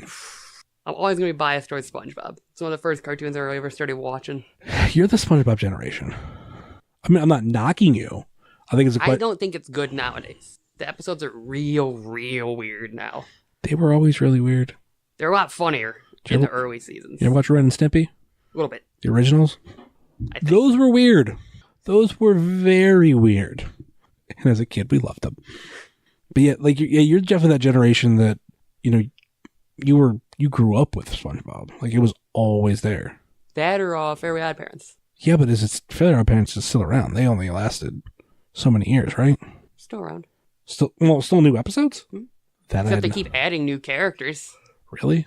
I'm always gonna be biased towards SpongeBob. It's one of the first cartoons I ever started watching. You're the SpongeBob generation. I mean, I'm not knocking you. I think it's I don't think it's good nowadays. The episodes are real weird now. They were always really weird. They're a lot funnier in the early seasons. You ever watch Ren and Stimpy? A little bit. The originals? Those were weird. Those were very weird. And as a kid, we loved them. But yeah, like you're definitely that generation that, you know, you grew up with SpongeBob. Like it was always there. That or Fairly Odd Parents. Yeah, but Fairly Odd Parents is still around. They only lasted so many years, right? Still around. Still new episodes? Hmm? Except they keep adding new characters. Really?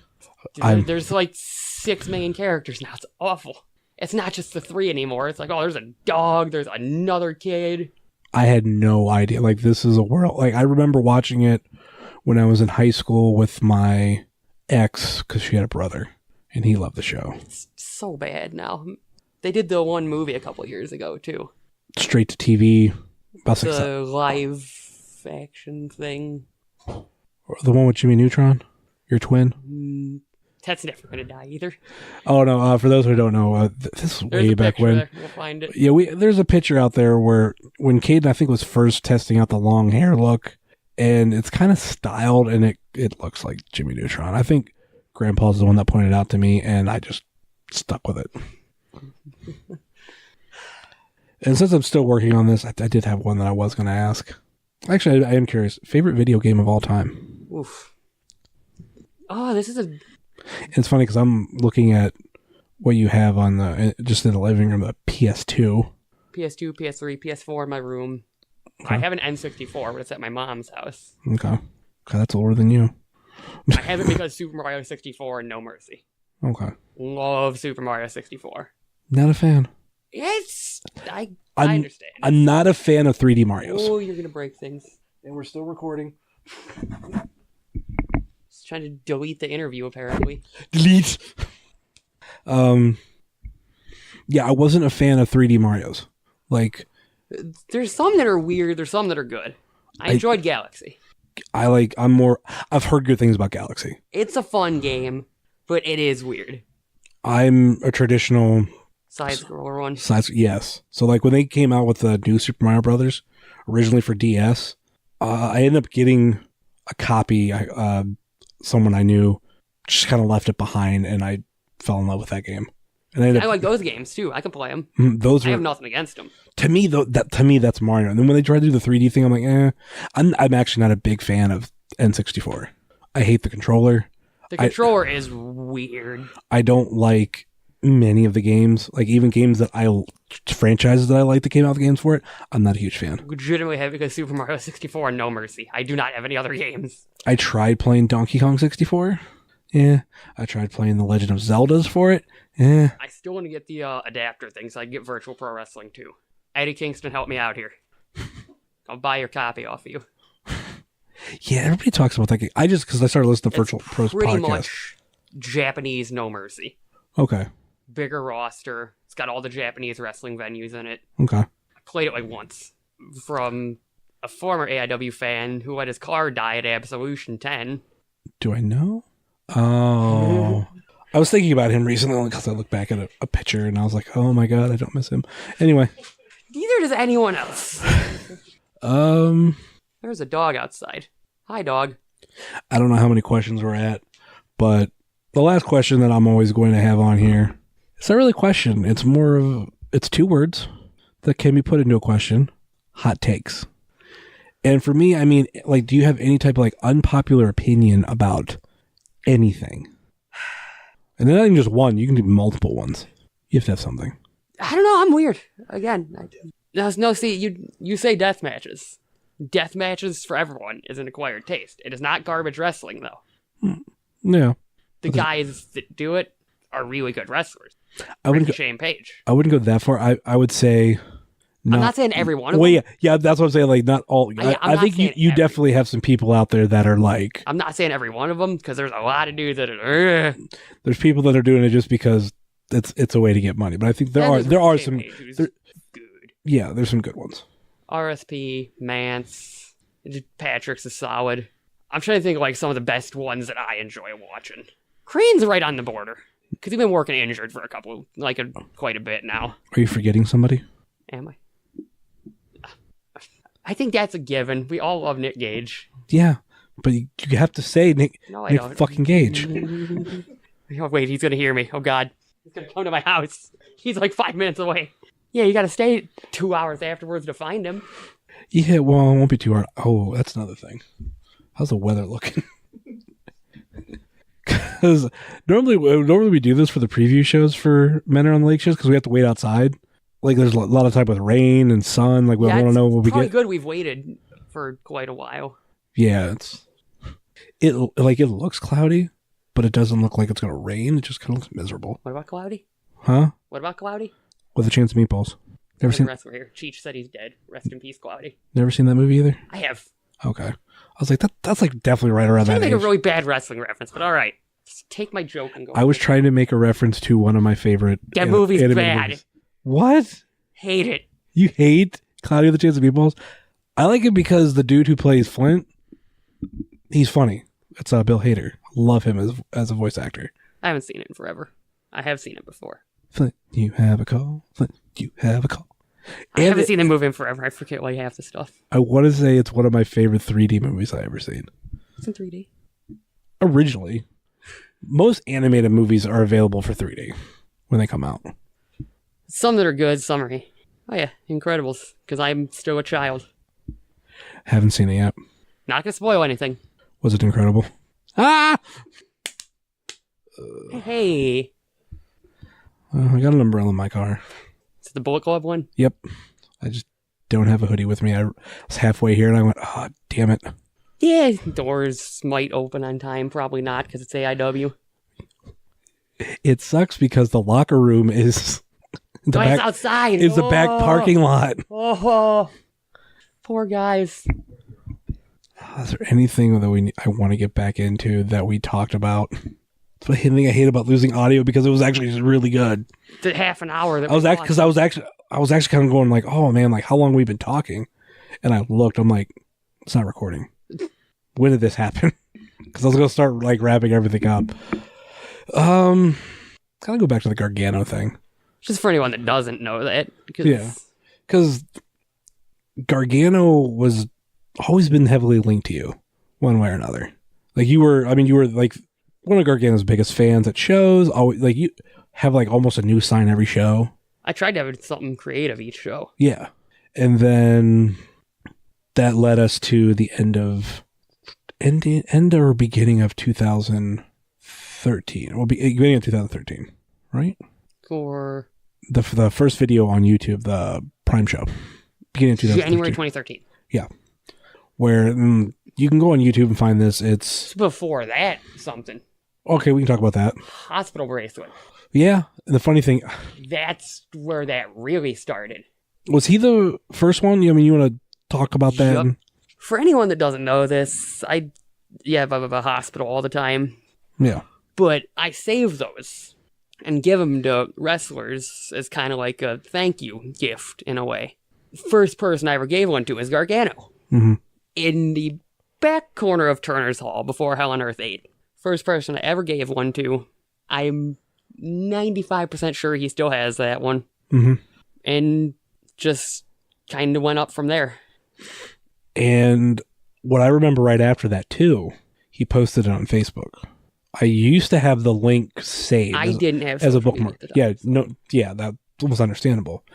There's like 6 main characters now. It's awful. It's not just the 3 anymore. It's like, oh, there's a dog. There's another kid. I had no idea. Like, this is a world. Like, I remember watching it when I was in high school with my ex because she had a brother, and he loved the show. It's so bad now. They did the one movie a couple years ago, too. Straight to TV. The live action thing. The one with Jimmy Neutron? Your twin? That's never going to die either. Oh, no. For those who don't know, this is way back when. We'll find it. Yeah, there's a picture out there where when Kayden, I think, was first testing out the long hair look, and it's kind of styled, and it looks like Jimmy Neutron. I think Grandpa's the one that pointed it out to me, and I just stuck with it. And since I'm still working on this, I did have one that I was going to ask. Actually, I am curious. Favorite video game of all time? Oof. Oh, this is a... It's funny because I'm looking at what you have on just in the living room, the PS2. PS2, PS3, PS4 in my room. Okay. I have an N64, but it's at my mom's house. Okay, that's older than you. I have it because Super Mario 64 and No Mercy. Okay. Love Super Mario 64. Not a fan. I understand. I'm not a fan of 3D Marios. Oh, you're going to break things. And we're still recording. Just trying to delete the interview, apparently. Delete! Yeah, I wasn't a fan of 3D Marios. Like... There's some that are weird, there's some that are good. I enjoyed Galaxy. I've heard good things about Galaxy. It's a fun game, but it is weird. I'm a traditional... Side-scroller one. Yes. So like when they came out with the new Super Mario Brothers, originally for DS, I ended up getting a copy. Someone I knew just kind of left it behind, and I fell in love with that game. And I like those games too. I can play them. I have nothing against them. To me, that's Mario. And then when they tried to do the 3D thing, I'm like, I'm actually not a big fan of N64. I hate the controller. The controller is weird. I don't like many of the games, like even games that franchises that I like that came out with games for it, I'm not a huge fan. Legitimately have because Super Mario 64 and No Mercy. I do not have any other games. I tried playing Donkey Kong 64. Yeah. I tried playing The Legend of Zeldas for it. Yeah. I still want to get the adapter thing so I can get Virtual Pro Wrestling too. Eddie Kingston, help me out here. I'll buy your copy off you. Yeah, everybody talks about that game. Because I started listening to Virtual Pro's podcast. Pretty much Japanese No Mercy. Okay. Bigger roster. It's got all the Japanese wrestling venues in it. Okay. I played it like once from a former AIW fan who let his car die at Absolution 10. Do I know? Oh. I was thinking about him recently because I looked back at a picture and I was like, oh my god, I don't miss him. Anyway. Neither does anyone else. There's a dog outside. Hi, dog. I don't know how many questions we're at, but the last question that I'm always going to have on here, it's not really a question. It's 2 words that can be put into a question. Hot takes. And for me, I mean, like, do you have any type of like unpopular opinion about anything? And then not even just one, you can do multiple ones. You have to have something. I don't know, I'm weird. Again, see, you say death matches. Death matches for everyone is an acquired taste. It is not garbage wrestling, though. Yeah. The guys that do it are really good wrestlers. Shane Page. I wouldn't go that far. I would say... I'm not saying every one of them. Well, yeah, that's what I'm saying. Like, not all. I think you definitely have some people out there that are like... I'm not saying every one of them, because there's a lot of dudes that are... There's people that are doing it just because it's a way to get money. But I think there are some... Good. Yeah, there's some good ones. RSP, Mance, Patrick's is solid. I'm trying to think of like some of the best ones that I enjoy watching. Crane's right on the border, because he's been working injured for quite a bit now. Are you forgetting somebody? Am I? I think that's a given. We all love Nick Gage. Yeah, but you have to say Nick fucking Gage. Oh, wait, he's going to hear me. Oh, God. He's going to come to my house. He's like 5 minutes away. Yeah, you got to stay 2 hours afterwards to find him. Yeah, well, it won't be too hard. Oh, that's another thing. How's the weather looking? Because normally we do this for the preview shows for Men Are on the Lake shows because we have to wait outside. Like, there's a lot of time with rain and sun. Like, we want to know what we get. It's probably good we've waited for quite a while. Yeah, it looks cloudy, but it doesn't look like it's going to rain. It just kind of looks miserable. What about cloudy? Huh? What about cloudy? With a Chance of Meatballs. Never seen WrestleRager. Cheech said he's dead. Rest in peace, Cloudy. Never seen that movie either? I have. Okay. I was like, that's like definitely right around that age. I'm trying to make a really bad wrestling reference, but all right. Just take my joke and go. I was trying to make a reference to one of my favorite. That movie's bad. Movies. What? Hate it. You hate Cloudy with a Chance of Meatballs? I like it because the dude who plays Flint, he's funny. It's Bill Hader. Love him as a voice actor. I haven't seen it in forever. I have seen it before. Flint, you have a call. Flint, you have a call. I haven't seen the movie in forever. I forget like half the stuff. I want to say it's one of my favorite 3D movies I've ever seen. It's in 3D. Originally. Most animated movies are available for 3D when they come out. Some that are good, some are... Oh yeah, Incredibles, because I'm still a child. Haven't seen it yet. Not gonna spoil anything. Was it incredible? Ah! Hey. I got an umbrella in my car. Is it the Bullet Club one? Yep. I just don't have a hoodie with me. I was halfway here and I went, oh, damn it. Yeah, doors might open on time. Probably not because it's AIW. It sucks because the locker room is It's outside. Is the back parking lot. Oh, poor guys. Is there anything that I want to get back into that we talked about? It's the thing I hate about losing audio because it was actually just really good. The half an hour. I was actually kind of going like, oh man, like how long we've been talking, and I looked. I'm like, it's not recording. When did this happen? Because I was gonna start like wrapping everything up. Kind of go back to the Gargano thing. Just for anyone that doesn't know that. Because Gargano was always been heavily linked to you, one way or another. Like you were like one of Gargano's biggest fans at shows. Always, like you have like almost a new sign every show. I tried to have something creative each show. Yeah, and then that led us to the end or beginning of 2013. Well, beginning of 2013, right? For the first video on YouTube, the Prime Show, beginning of 2013. January 2013. Yeah, where you can go on YouTube and find this. It's before that something. Okay, we can talk about that. Hospital bracelet. Yeah, and the funny thing, that's where that really started. Was he the first one? I mean, you want to talk about that? Yep. For anyone that doesn't know this, I have a hospital all the time. Yeah. But I save those and give them to wrestlers as kind of like a thank you gift in a way. First person I ever gave one to is Gargano. Mm-hmm. In the back corner of Turner's Hall before Hell on Earth 8. First person I ever gave one to. I'm 95% sure he still has that one. Mm-hmm. And just kind of went up from there. And what I remember right after that too, he posted it on Facebook. I used to have the link saved. I didn't have as a bookmark. Yeah, that was understandable.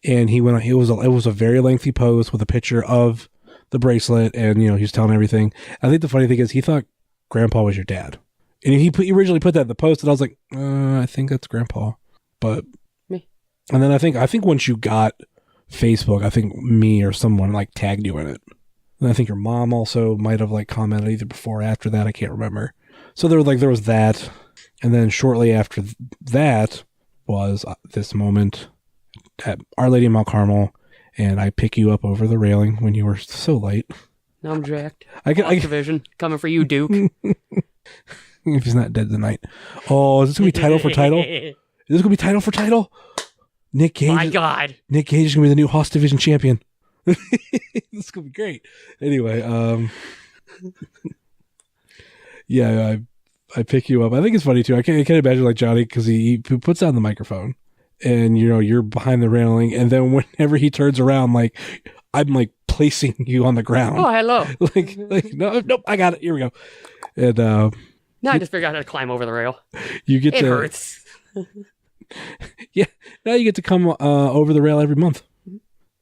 And he went on. It was a very lengthy post with a picture of the bracelet, and he was telling everything. I think the funny thing is he thought Grandpa was your dad, and he originally put that in the post, and I was like, I think that's Grandpa, but me. And then I think once you got Facebook, I think me or someone like tagged you in it. And I think your mom also might have like commented either before or after that. I can't remember. So there was that. And then shortly after that was this moment at Our Lady of Mount Carmel. And I pick you up over the railing when you were so late. Now I'm jacked. I division coming for you, Duke. If he's not dead tonight. Oh, is this going to be title for title? Is this going to be title for title? Nick Cage. My God. Nick Cage is going to be the new Hoss Division champion. This is going to be great. Anyway, yeah, I pick you up. I think it's funny too. I can't imagine like Johnny because he puts down the microphone and you're behind the railing, and then whenever he turns around, like I'm like placing you on the ground. Oh, hello. like nope, I got it. Here we go. And now I just figured out how to climb over the rail. It hurts. Yeah, now you get to come over the rail every month.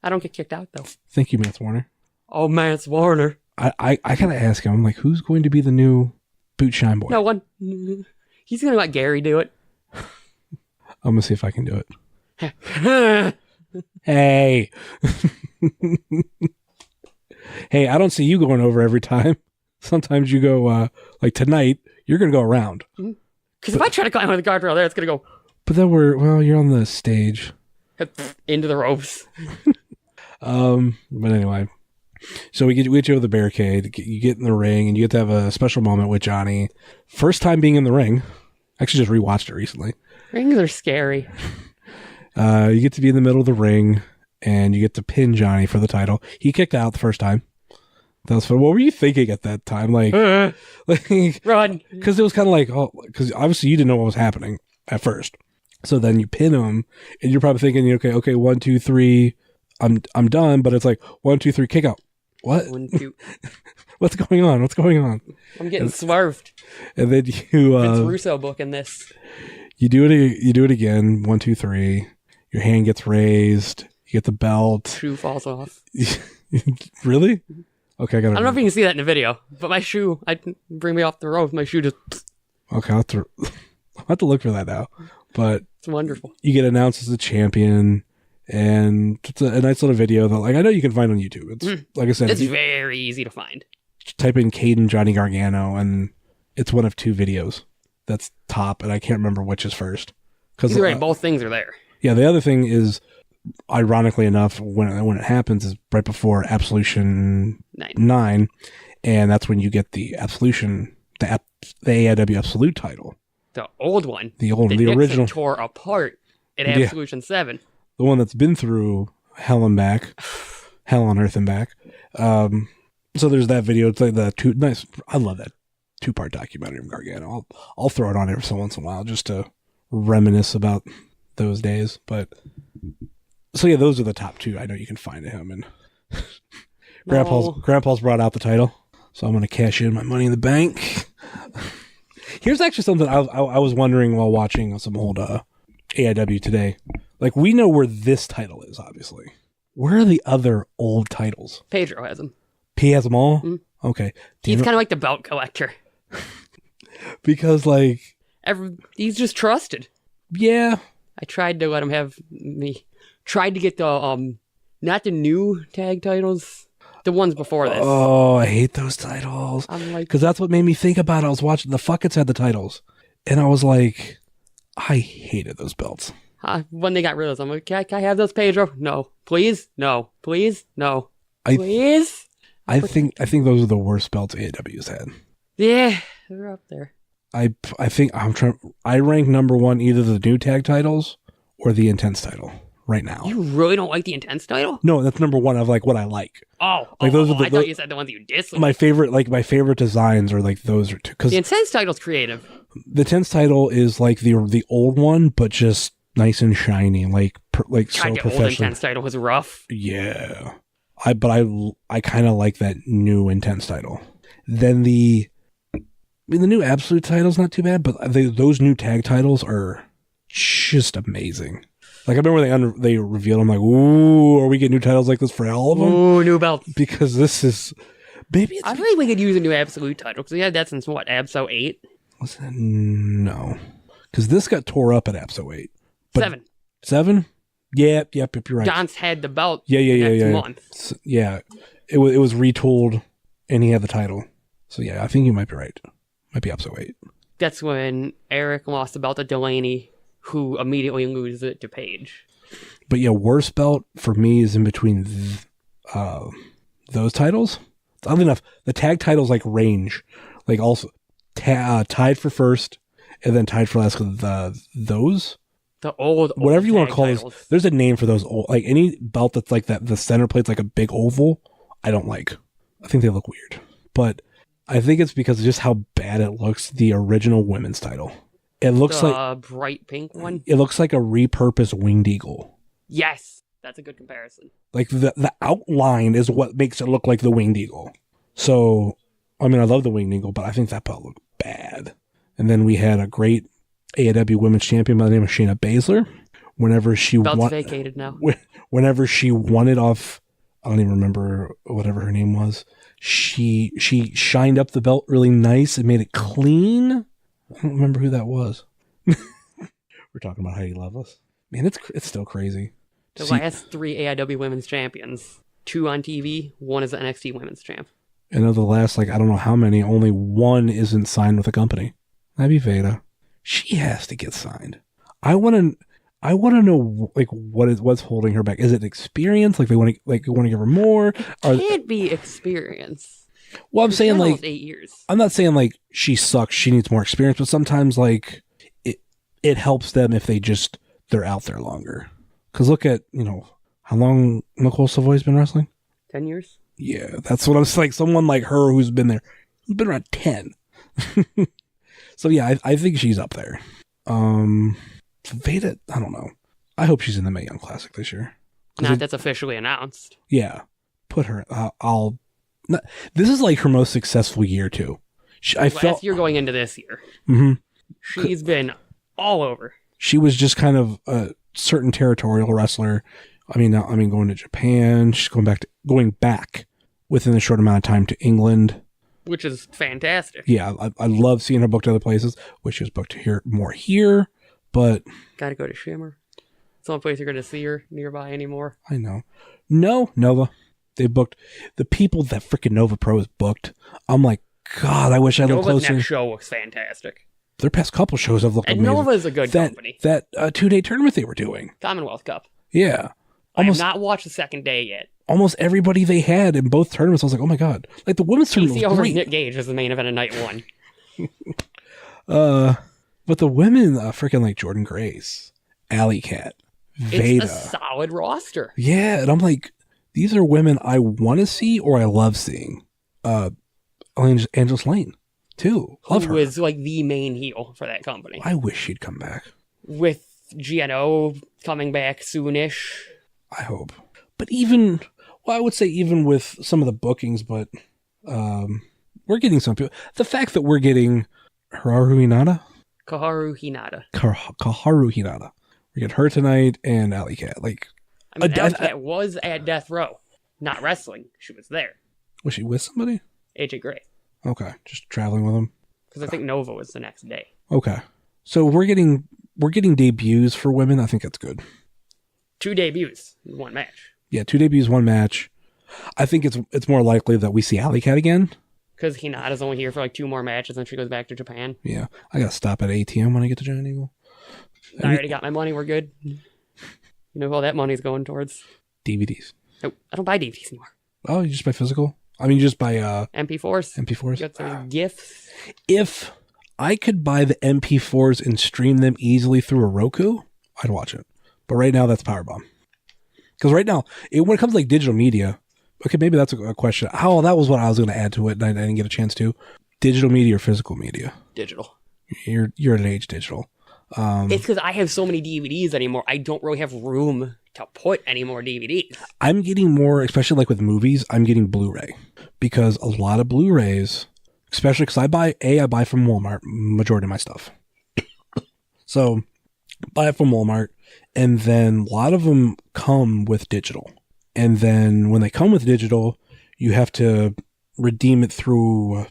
I don't get kicked out though. Thank you, Mance Warner. Oh, Mance Warner. I gotta ask him. I'm like, who's going to be the new Boot Shine Boy? No one. He's gonna let Gary do it. I'm gonna see if I can do it. Hey. Hey, I don't see you going over every time. Sometimes you go, like tonight, you're gonna go around. Because if I try to climb on the guardrail there, it's gonna go. But then you're on the stage. Into the ropes. But anyway, so we get you over the barricade. You get in the ring, and you get to have a special moment with Johnny. First time being in the ring. Actually, just rewatched it recently. Rings are scary. You get to be in the middle of the ring, and you get to pin Johnny for the title. He kicked out the first time. That was fun. What were you thinking at that time? Like Run. Because it was kind of like, because obviously you didn't know what was happening at first. So then you pin him, and you're probably thinking, okay, 1, 2, 3, I'm done. But it's like 1, 2, 3, kick out. What? 1, 2. What's going on? I'm getting swerved. And then you Vince Russo booking this. You do it again. 1, 2, 3. Your hand gets raised. You get the belt. Shoe falls off. Really? Okay, I gotta. I don't know if you can see that in the video, but my shoe, bring me off the road. My shoe just. Okay, I'll have to look for that now. But it's wonderful. You get announced as a champion, and it's a nice little video that, like, I know you can find on YouTube. It's like I said, it's very easy to find. Type in Kayden Johnny Gargano, and it's one of 2 videos that's top, and I can't remember which is first. Either way, both things are there. Yeah, the other thing is, ironically enough, when it happens is right before Absolution 9, and that's when you get the Absolution, the AIW Absolute title. The old one. The Nixon original. Tore apart at Absolution 7. The one that's been through hell and back. Hell on earth and back. So there's that video. It's like I love that 2-part documentary of Gargano. I'll throw it on every so once in a while just to reminisce about those days. But so yeah, those are the top 2 I know you can find of him. And Grandpa's brought out the title, so I'm going to cash in my Money in the Bank. Here's actually something I was wondering while watching some old AIW today. Like, we know where this title is, obviously. Where are the other old titles? Pedro has them. He has them all? Okay. He's kind of like the belt collector. Because, like... he's just trusted. Yeah. I tried to let him have me... Tried to get the, not the new tag titles, the ones before this. Oh, I hate those titles. I'm like... Because that's what made me think about it. I was watching... The Fuckets had the titles. And I was like... I hated those belts. When they got rid of them, I'm like, can I have those, Pedro? No. Please? No. Please? No. Please? I think those are the worst belts AEW's had. Yeah, they're up there. I think I rank number 1 either the new tag titles or the Intense title right now. You really don't like the Intense title? No, that's number 1 of, like, what I like. Oh, like those are I thought you said the ones that you dislike. My favorite designs are like those are 2. Because the Intense title's creative. The Intense title is like the old one, but just nice and shiny, like so professional. Old Intense title was rough. Yeah, I kind of like that new Intense title. Then the new Absolute title's not too bad, but those new tag titles are just amazing. Like, I remember they revealed, I'm like, ooh, are we getting new titles like this for all of them? Ooh, new belts. Because this is maybe I think we could use a new Absolute title because we had that since what, Abso 8? Was that? No, because this got tore up at Abso 8. 7. 7? Yep, you're right. John's had the belt next month. Yeah. It was retooled, and he had the title. So yeah, I think you might be right. Might be Abso 8. That's when Eric lost the belt to Delaney, who immediately loses it to Paige. But yeah, worst belt for me is in between those titles. Oddly enough, the tag titles like range, like also tied for first, and then tied for last. Those. The old whatever you want to call those, there's a name for those old, like any belt that's like that, the center plate's like a big oval, I don't like. I think they look weird. But I think it's because of just how bad it looks, the original women's title. It looks like a bright pink one. It looks like a repurposed Winged Eagle. Yes, that's a good comparison. Like the outline is what makes it look like the Winged Eagle. So, I mean, I love the Winged Eagle, but I think that belt looked bad. And then we had a great AEW Women's Champion by the name of Shayna Baszler. Whenever she belt's vacated now. Whenever she won it off, I don't even remember whatever her name was. She shined up the belt really nice and made it clean. I don't remember who that was. We're talking about how you love us. Man, it's still crazy. The last 3 AIW Women's Champions. 2 on TV, 1 is the NXT Women's Champ. And of the last, like, I don't know how many, only 1 isn't signed with a company. That'd be Veda. She has to get signed. I want to know, like, what's holding her back. Is it experience? Like, they want to give her more? It can't be experience. Well, I'm saying, like, 8 years. I'm not saying, like, she sucks, she needs more experience, but sometimes, like, it helps them if they're out there longer. Because look at, how long Nicole Savoy's been wrestling? 10 years? Yeah, that's what I was like. Someone like her who's been around 10. So yeah, I think she's up there. Veda, I don't know. I hope she's in the Mae Young Classic this year. That's officially announced. Yeah, put her. This is like her most successful year too. Last year going into this year. Mm-hmm. She's been all over. She was just kind of a certain territorial wrestler. I mean, going to Japan. She's going back within a short amount of time to England. Which is fantastic. Yeah, I love seeing her booked other places. Wish she was booked more here, but... Gotta go to Shimmer. It's the only place you're going to see her nearby anymore. I know. No, Nova. They booked... The people that freaking Nova Pro is booked, I'm like, God, I wish I lived closer. Nova's next show looks fantastic. Their past couple shows have looked amazing. And Nova's a good company. That 2-day tournament they were doing. Commonwealth Cup. Yeah. I have not watched the second day yet. Almost everybody they had in both tournaments, I was like, oh my God. Like, the women's tournament was great. Nick Gage was the main event of night one. But the women, freaking like Jordan Grace, Alley Cat, Veda. It's a solid roster. Yeah, and I'm like, these are women I want to see or I love seeing. Angela Lane, too. Love her. Who is like the main heel for that company. I wish she'd come back. With GNO coming back soonish. I hope. But even, well, I would say even with some of the bookings, but we're getting some people. The fact that we're getting Kaharu Hinata. We get her tonight and Alley Cat. Like, I mean, Alley Cat was at Death Row, not wrestling. She was there. Was she with somebody? AJ Gray. Okay, just traveling with them. Because I think Nova was the next day. Okay, so we're getting debuts for women. I think that's good. 2 debuts in one match. Yeah, 2 debuts, 1 match. I think it's more likely that we see Alley Cat again. Because Hinata's only here for like 2 more matches and she goes back to Japan. Yeah, I gotta stop at ATM when I get to Giant Eagle. I already got my money. We're good. You know who all that money's going towards? DVDs. Nope, I don't buy DVDs anymore. Oh, you just buy physical? I mean, you just buy MP4s. MP4s. You got some gifts. If I could buy the MP4s and stream them easily through a Roku, I'd watch it. But right now, that's Powerbomb. Because right now, when it comes to like digital media, okay, maybe that's a question. That was what I was going to add to it, and I didn't get a chance to. Digital media or physical media? Digital. You're at age digital. It's because I have so many DVDs anymore. I don't really have room to put any more DVDs. I'm getting more, especially like with movies, I'm getting Blu-ray. Because a lot of Blu-rays, especially because I buy from Walmart, majority of my stuff. So, buy it from Walmart, and then a lot of them come with digital. And then when they come with digital, you have to redeem it through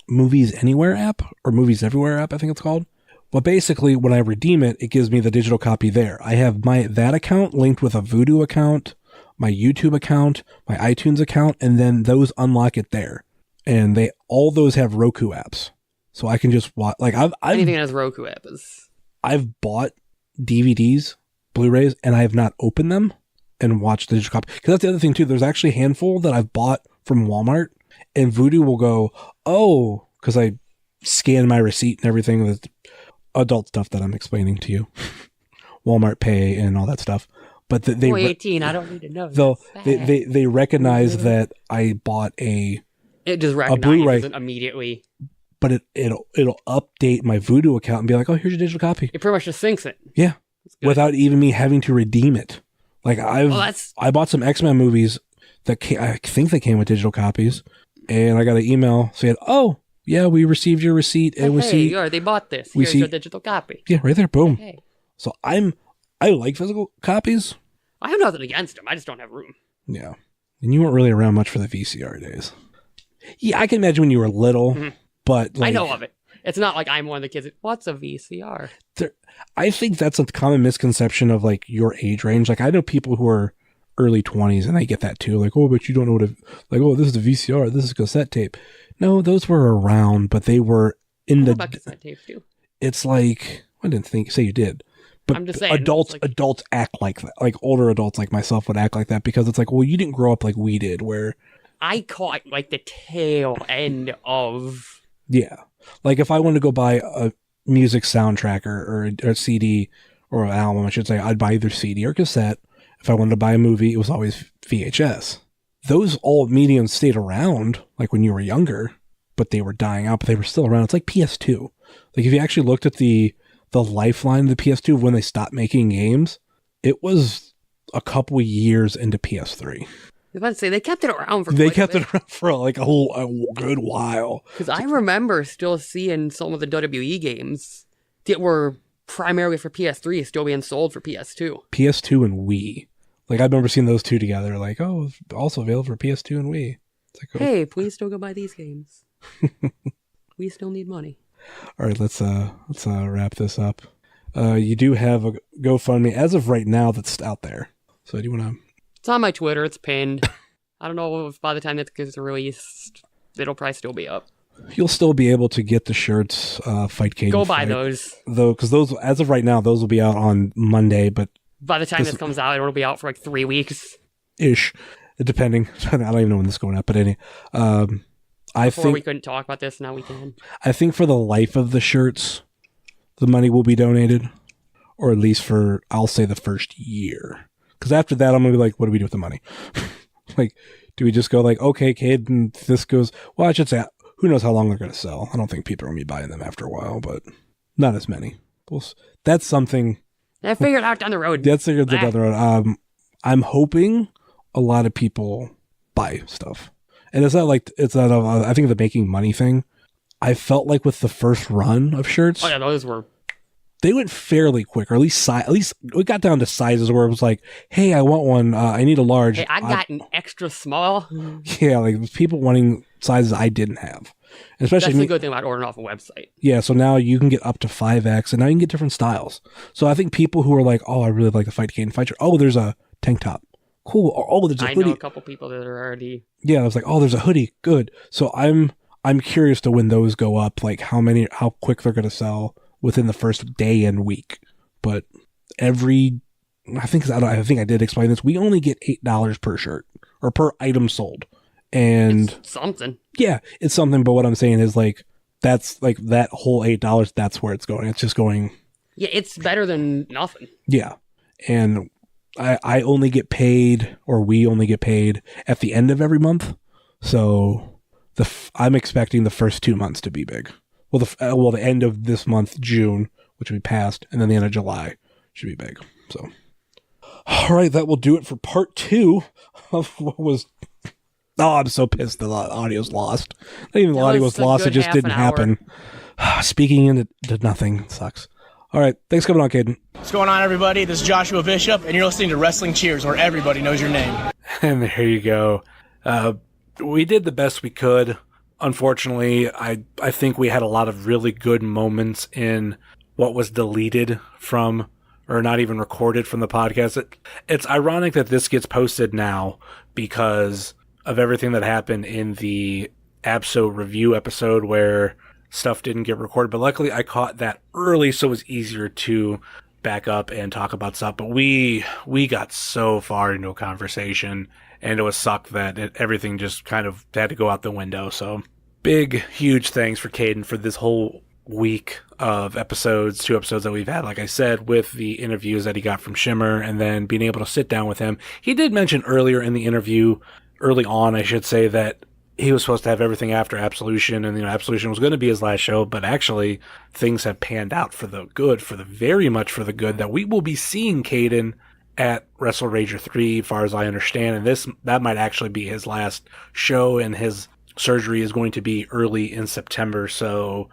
Movies Anywhere app, or Movies Everywhere app, I think it's called. But basically, when I redeem it, it gives me the digital copy there. I have that account linked with a Vudu account, my YouTube account, my iTunes account, and then those unlock it there. And all those have Roku apps. So I can just watch, like anything that has Roku app is... I've bought DVDs, Blu-rays, and I have not opened them and watched the digital copy. Because that's the other thing too. There's actually a handful that I've bought from Walmart, and Vudu will go, oh, because I scan my receipt and everything, the adult stuff that I'm explaining to you, Walmart Pay and all that stuff. But they 18. I don't need to know. Though they recognize that I bought it just recognizes Blu-ray, it immediately. But it'll update my Vudu account and be like, oh, here's your digital copy. It pretty much just syncs it. Yeah, without even me having to redeem it. Like I bought some X-Men movies that I think they came with digital copies, and I got an email saying, oh yeah, we received your receipt, and they bought this. Here's your digital copy. Yeah, right there, boom. Hey. So I like physical copies. I have nothing against them. I just don't have room. Yeah, and you weren't really around much for the VCR days. Yeah, I can imagine when you were little, but like, I know of it. It's not like I'm one of the kids. What's a VCR? I think that's a common misconception of like your age range. Like I know people who are early 20s and they get that too. Like, oh, but you don't know oh, this is a VCR. This is a cassette tape. No, those were around, but they were in about cassette tape too. It's like, I didn't say you did. But I'm just saying, adults act like that. Like older adults like myself would act like that because it's like, well, you didn't grow up like we did where I caught like the tail end of. Yeah. Like if I wanted to go buy a music soundtrack or a CD or an album, I should say, I'd buy either CD or cassette. If I wanted to buy a movie, it was always VHS. Those old mediums stayed around like when you were younger, but they were dying out, but they were still around. It's like PS2. Like if you actually looked at the lifeline of the PS2 when they stopped making games, it was a couple of years into PS3. I was about to say, they kept it around for like a good while. Because I remember still seeing some of the WWE games that were primarily for PS3 still being sold for PS2. PS2 and Wii. Like, I remember seeing those two together, like, oh, also available for PS2 and Wii. It's like, hey, please still go buy these games. We still need money. All right, let's wrap this up. You do have a GoFundMe as of right now that's out there. So do you want to? It's on my Twitter. It's pinned. I don't know if by the time that gets released, it'll probably still be up. You'll still be able to get the shirts. Fight Kayden. Go buy those, though, because those, as of right now, those will be out on Monday. But by the time this comes out, it'll be out for like 3 weeks ish, depending. I don't even know when this is going out, but anyway. I Before think we couldn't talk about this, now we can. I think for the life of the shirts, the money will be donated, or at least for, I'll say, the first year. Because after that, I'm going to be like, what do we do with the money? Like, do we just go like, okay, kid, and this goes, well, I should say, who knows how long they're going to sell. I don't think people are going to be buying them after a while, but not as many. That's something. I figured out down the road. That's down the road. I'm hoping a lot of people buy stuff. And it's not like, I think the making money thing, I felt like with the first run of shirts. Oh yeah, those were. They went fairly quick, or at least we got down to sizes where it was like, hey, I want one. I need a large. Hey, I got an extra small. Yeah, like people wanting sizes I didn't have. And especially that's the good thing about ordering off a website. Yeah, so now you can get up to 5X, and now you can get different styles. So I think people who are like, oh, I really like the Fight Kayden fight shirt. Oh, there's a tank top. Cool. Or, oh, there's a hoodie. I know a couple people that are already. Yeah, I was like, oh, there's a hoodie. Good. So I'm curious to when those go up, like how quick they're going to sell within the first day and week. But I think I did explain this. We only get $8 per shirt or per item sold. And it's something. Yeah, it's something. But what I'm saying is like, that's like that whole $8. That's where it's going. It's just going. Yeah, it's better than nothing. Yeah. And I only get paid, or we only get paid at the end of every month. So I'm expecting the first 2 months to be big. Well, the end of this month, June, which we passed, and then the end of July should be big. So, all right, that will do it for part 2 of what was. Oh, I'm so pissed the audio's lost. Not even the audio was lost; it just didn't happen. Speaking into nothing. It sucks. All right, thanks for coming on, Kayden. What's going on, everybody? This is Joshua Bishop, and you're listening to Wrestling Cheers, where everybody knows your name. And there you go. We did the best we could. Unfortunately, I think we had a lot of really good moments in what was deleted from, or not even recorded from the podcast. It's ironic that this gets posted now because of everything that happened in the Abso review episode where stuff didn't get recorded. But luckily I caught that early, so it was easier to back up and talk about stuff. But we got so far into a conversation, and it was sucked that everything just kind of had to go out the window. So big, huge thanks for Kayden for this whole week of episodes, 2 episodes that we've had, like I said, with the interviews that he got from Shimmer, and then being able to sit down with him. He did mention earlier in the interview, early on, I should say, that he was supposed to have everything after Absolution, and Absolution was going to be his last show, but actually things have panned out for the good, very much for the good, that we will be seeing Kayden at WrestleRager 3, as far as I understand, and that might actually be his last show, and his surgery is going to be early in September, so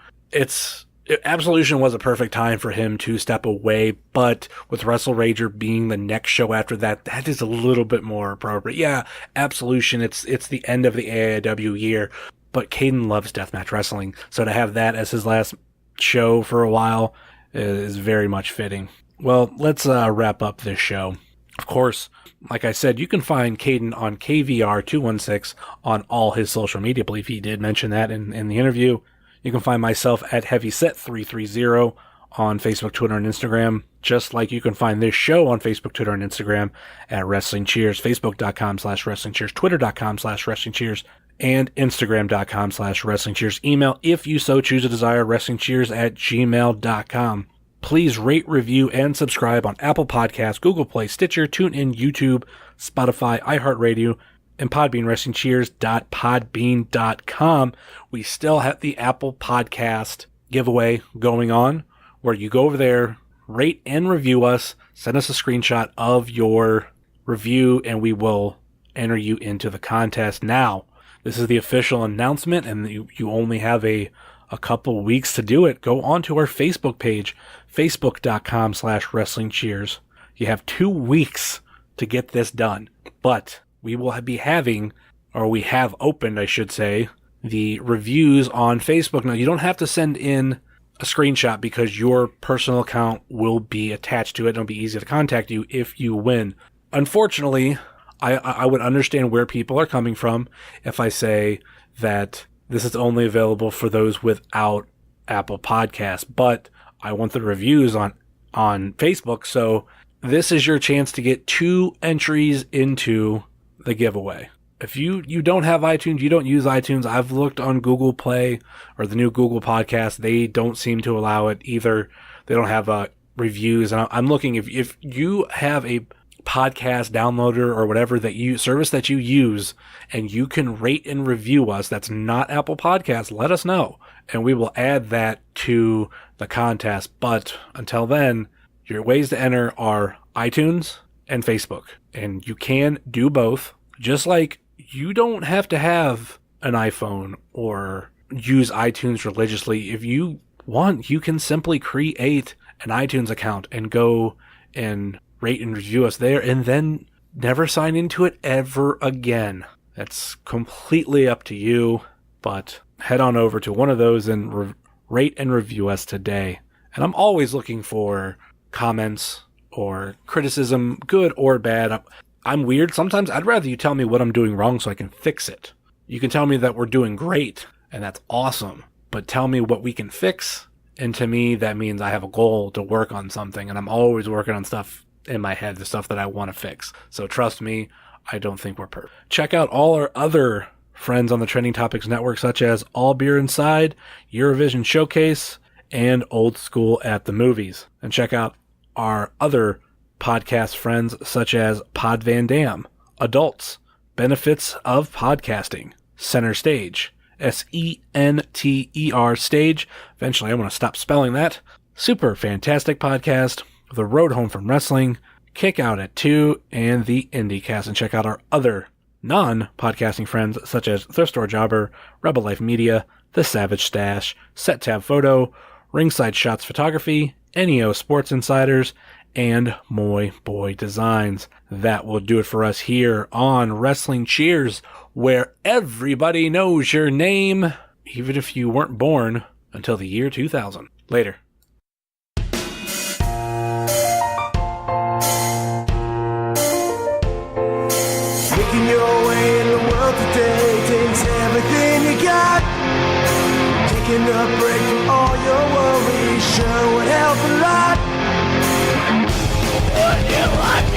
Absolution was a perfect time for him to step away, but with WrestleRager being the next show after that, that is a little bit more appropriate. Yeah, Absolution, it's the end of the AIW year, but Kayden loves deathmatch wrestling, so to have that as his last show for a while is very much fitting. Well, let's wrap up this show. Of course, like I said, you can find Kayden on KVR216 on all his social media. I believe he did mention that in the interview. You can find myself at HeavySet330 on Facebook, Twitter, and Instagram, just like you can find this show on Facebook, Twitter, and Instagram at Wrestling Cheers, Facebook.com/Wrestling Cheers, Twitter.com/Wrestling Cheers, and Instagram.com/Wrestling Cheers. Email, if you so choose to desire, WrestlingCheers@gmail.com. Please rate, review, and subscribe on Apple Podcasts, Google Play, Stitcher, TuneIn, YouTube, Spotify, iHeartRadio, and Podbean, WrestlingCheers.podbean.com. We still have the Apple Podcast giveaway going on, where you go over there, rate and review us, send us a screenshot of your review, and we will enter you into the contest. Now, this is the official announcement, and you only have a couple weeks to do it. Go onto our Facebook page, facebook.com/WrestlingCheers. You have 2 weeks to get this done, but we will be having or we have opened, I should say, the reviews on Facebook. Now, you don't have to send in a screenshot because your personal account will be attached to it. It'll be easy to contact you if you win. Unfortunately, I would understand where people are coming from if I say that this is only available for those without Apple Podcasts, but I want the reviews on Facebook, so this is your chance to get 2 entries into the giveaway. If you don't have iTunes, you don't use iTunes, I've looked on Google Play or the new Google Podcast, they don't seem to allow it either. They don't have reviews, and I'm looking, if you have a podcast downloader or whatever service that you use and you can rate and review us that's not Apple Podcasts, let us know and we will add that to the contest. But until then, your ways to enter are iTunes and Facebook, and you can do both. Just like you don't have to have an iPhone or use iTunes religiously. If you want, you can simply create an iTunes account and go and rate and review us there, and then never sign into it ever again. That's completely up to you, but head on over to one of those and rate and review us today. And I'm always looking for comments or criticism, good or bad. I'm weird. Sometimes I'd rather you tell me what I'm doing wrong so I can fix it. You can tell me that we're doing great, and that's awesome, but tell me what we can fix, and to me, that means I have a goal to work on something, and I'm always working on stuff in my head, the stuff that I want to fix. So trust me, I don't think we're perfect. Check out all our other friends on the Trending Topics Network, such as All Beer Inside, Eurovision Showcase, and Old School at the Movies. And check out our other podcast friends, such as Pod Van Dam, Adults, Benefits of Podcasting, Center Stage, SENTER Stage. Eventually, I'm going to stop spelling that. Super Fantastic Podcast, The Road Home from Wrestling, Kick Out at 2, and the IndieCast. And check out our other non-podcasting friends such as Thrift Store Jobber, Rebel Life Media, The Savage Stash, Set Tab Photo, Ringside Shots Photography, NEO Sports Insiders, and Moy Boy Designs. That will do it for us here on Wrestling Cheers, where everybody knows your name, even if you weren't born until the year 2000. Later. Making your way in the world today takes everything you got. Taking a break from all your worries sure would help a lot. Would you like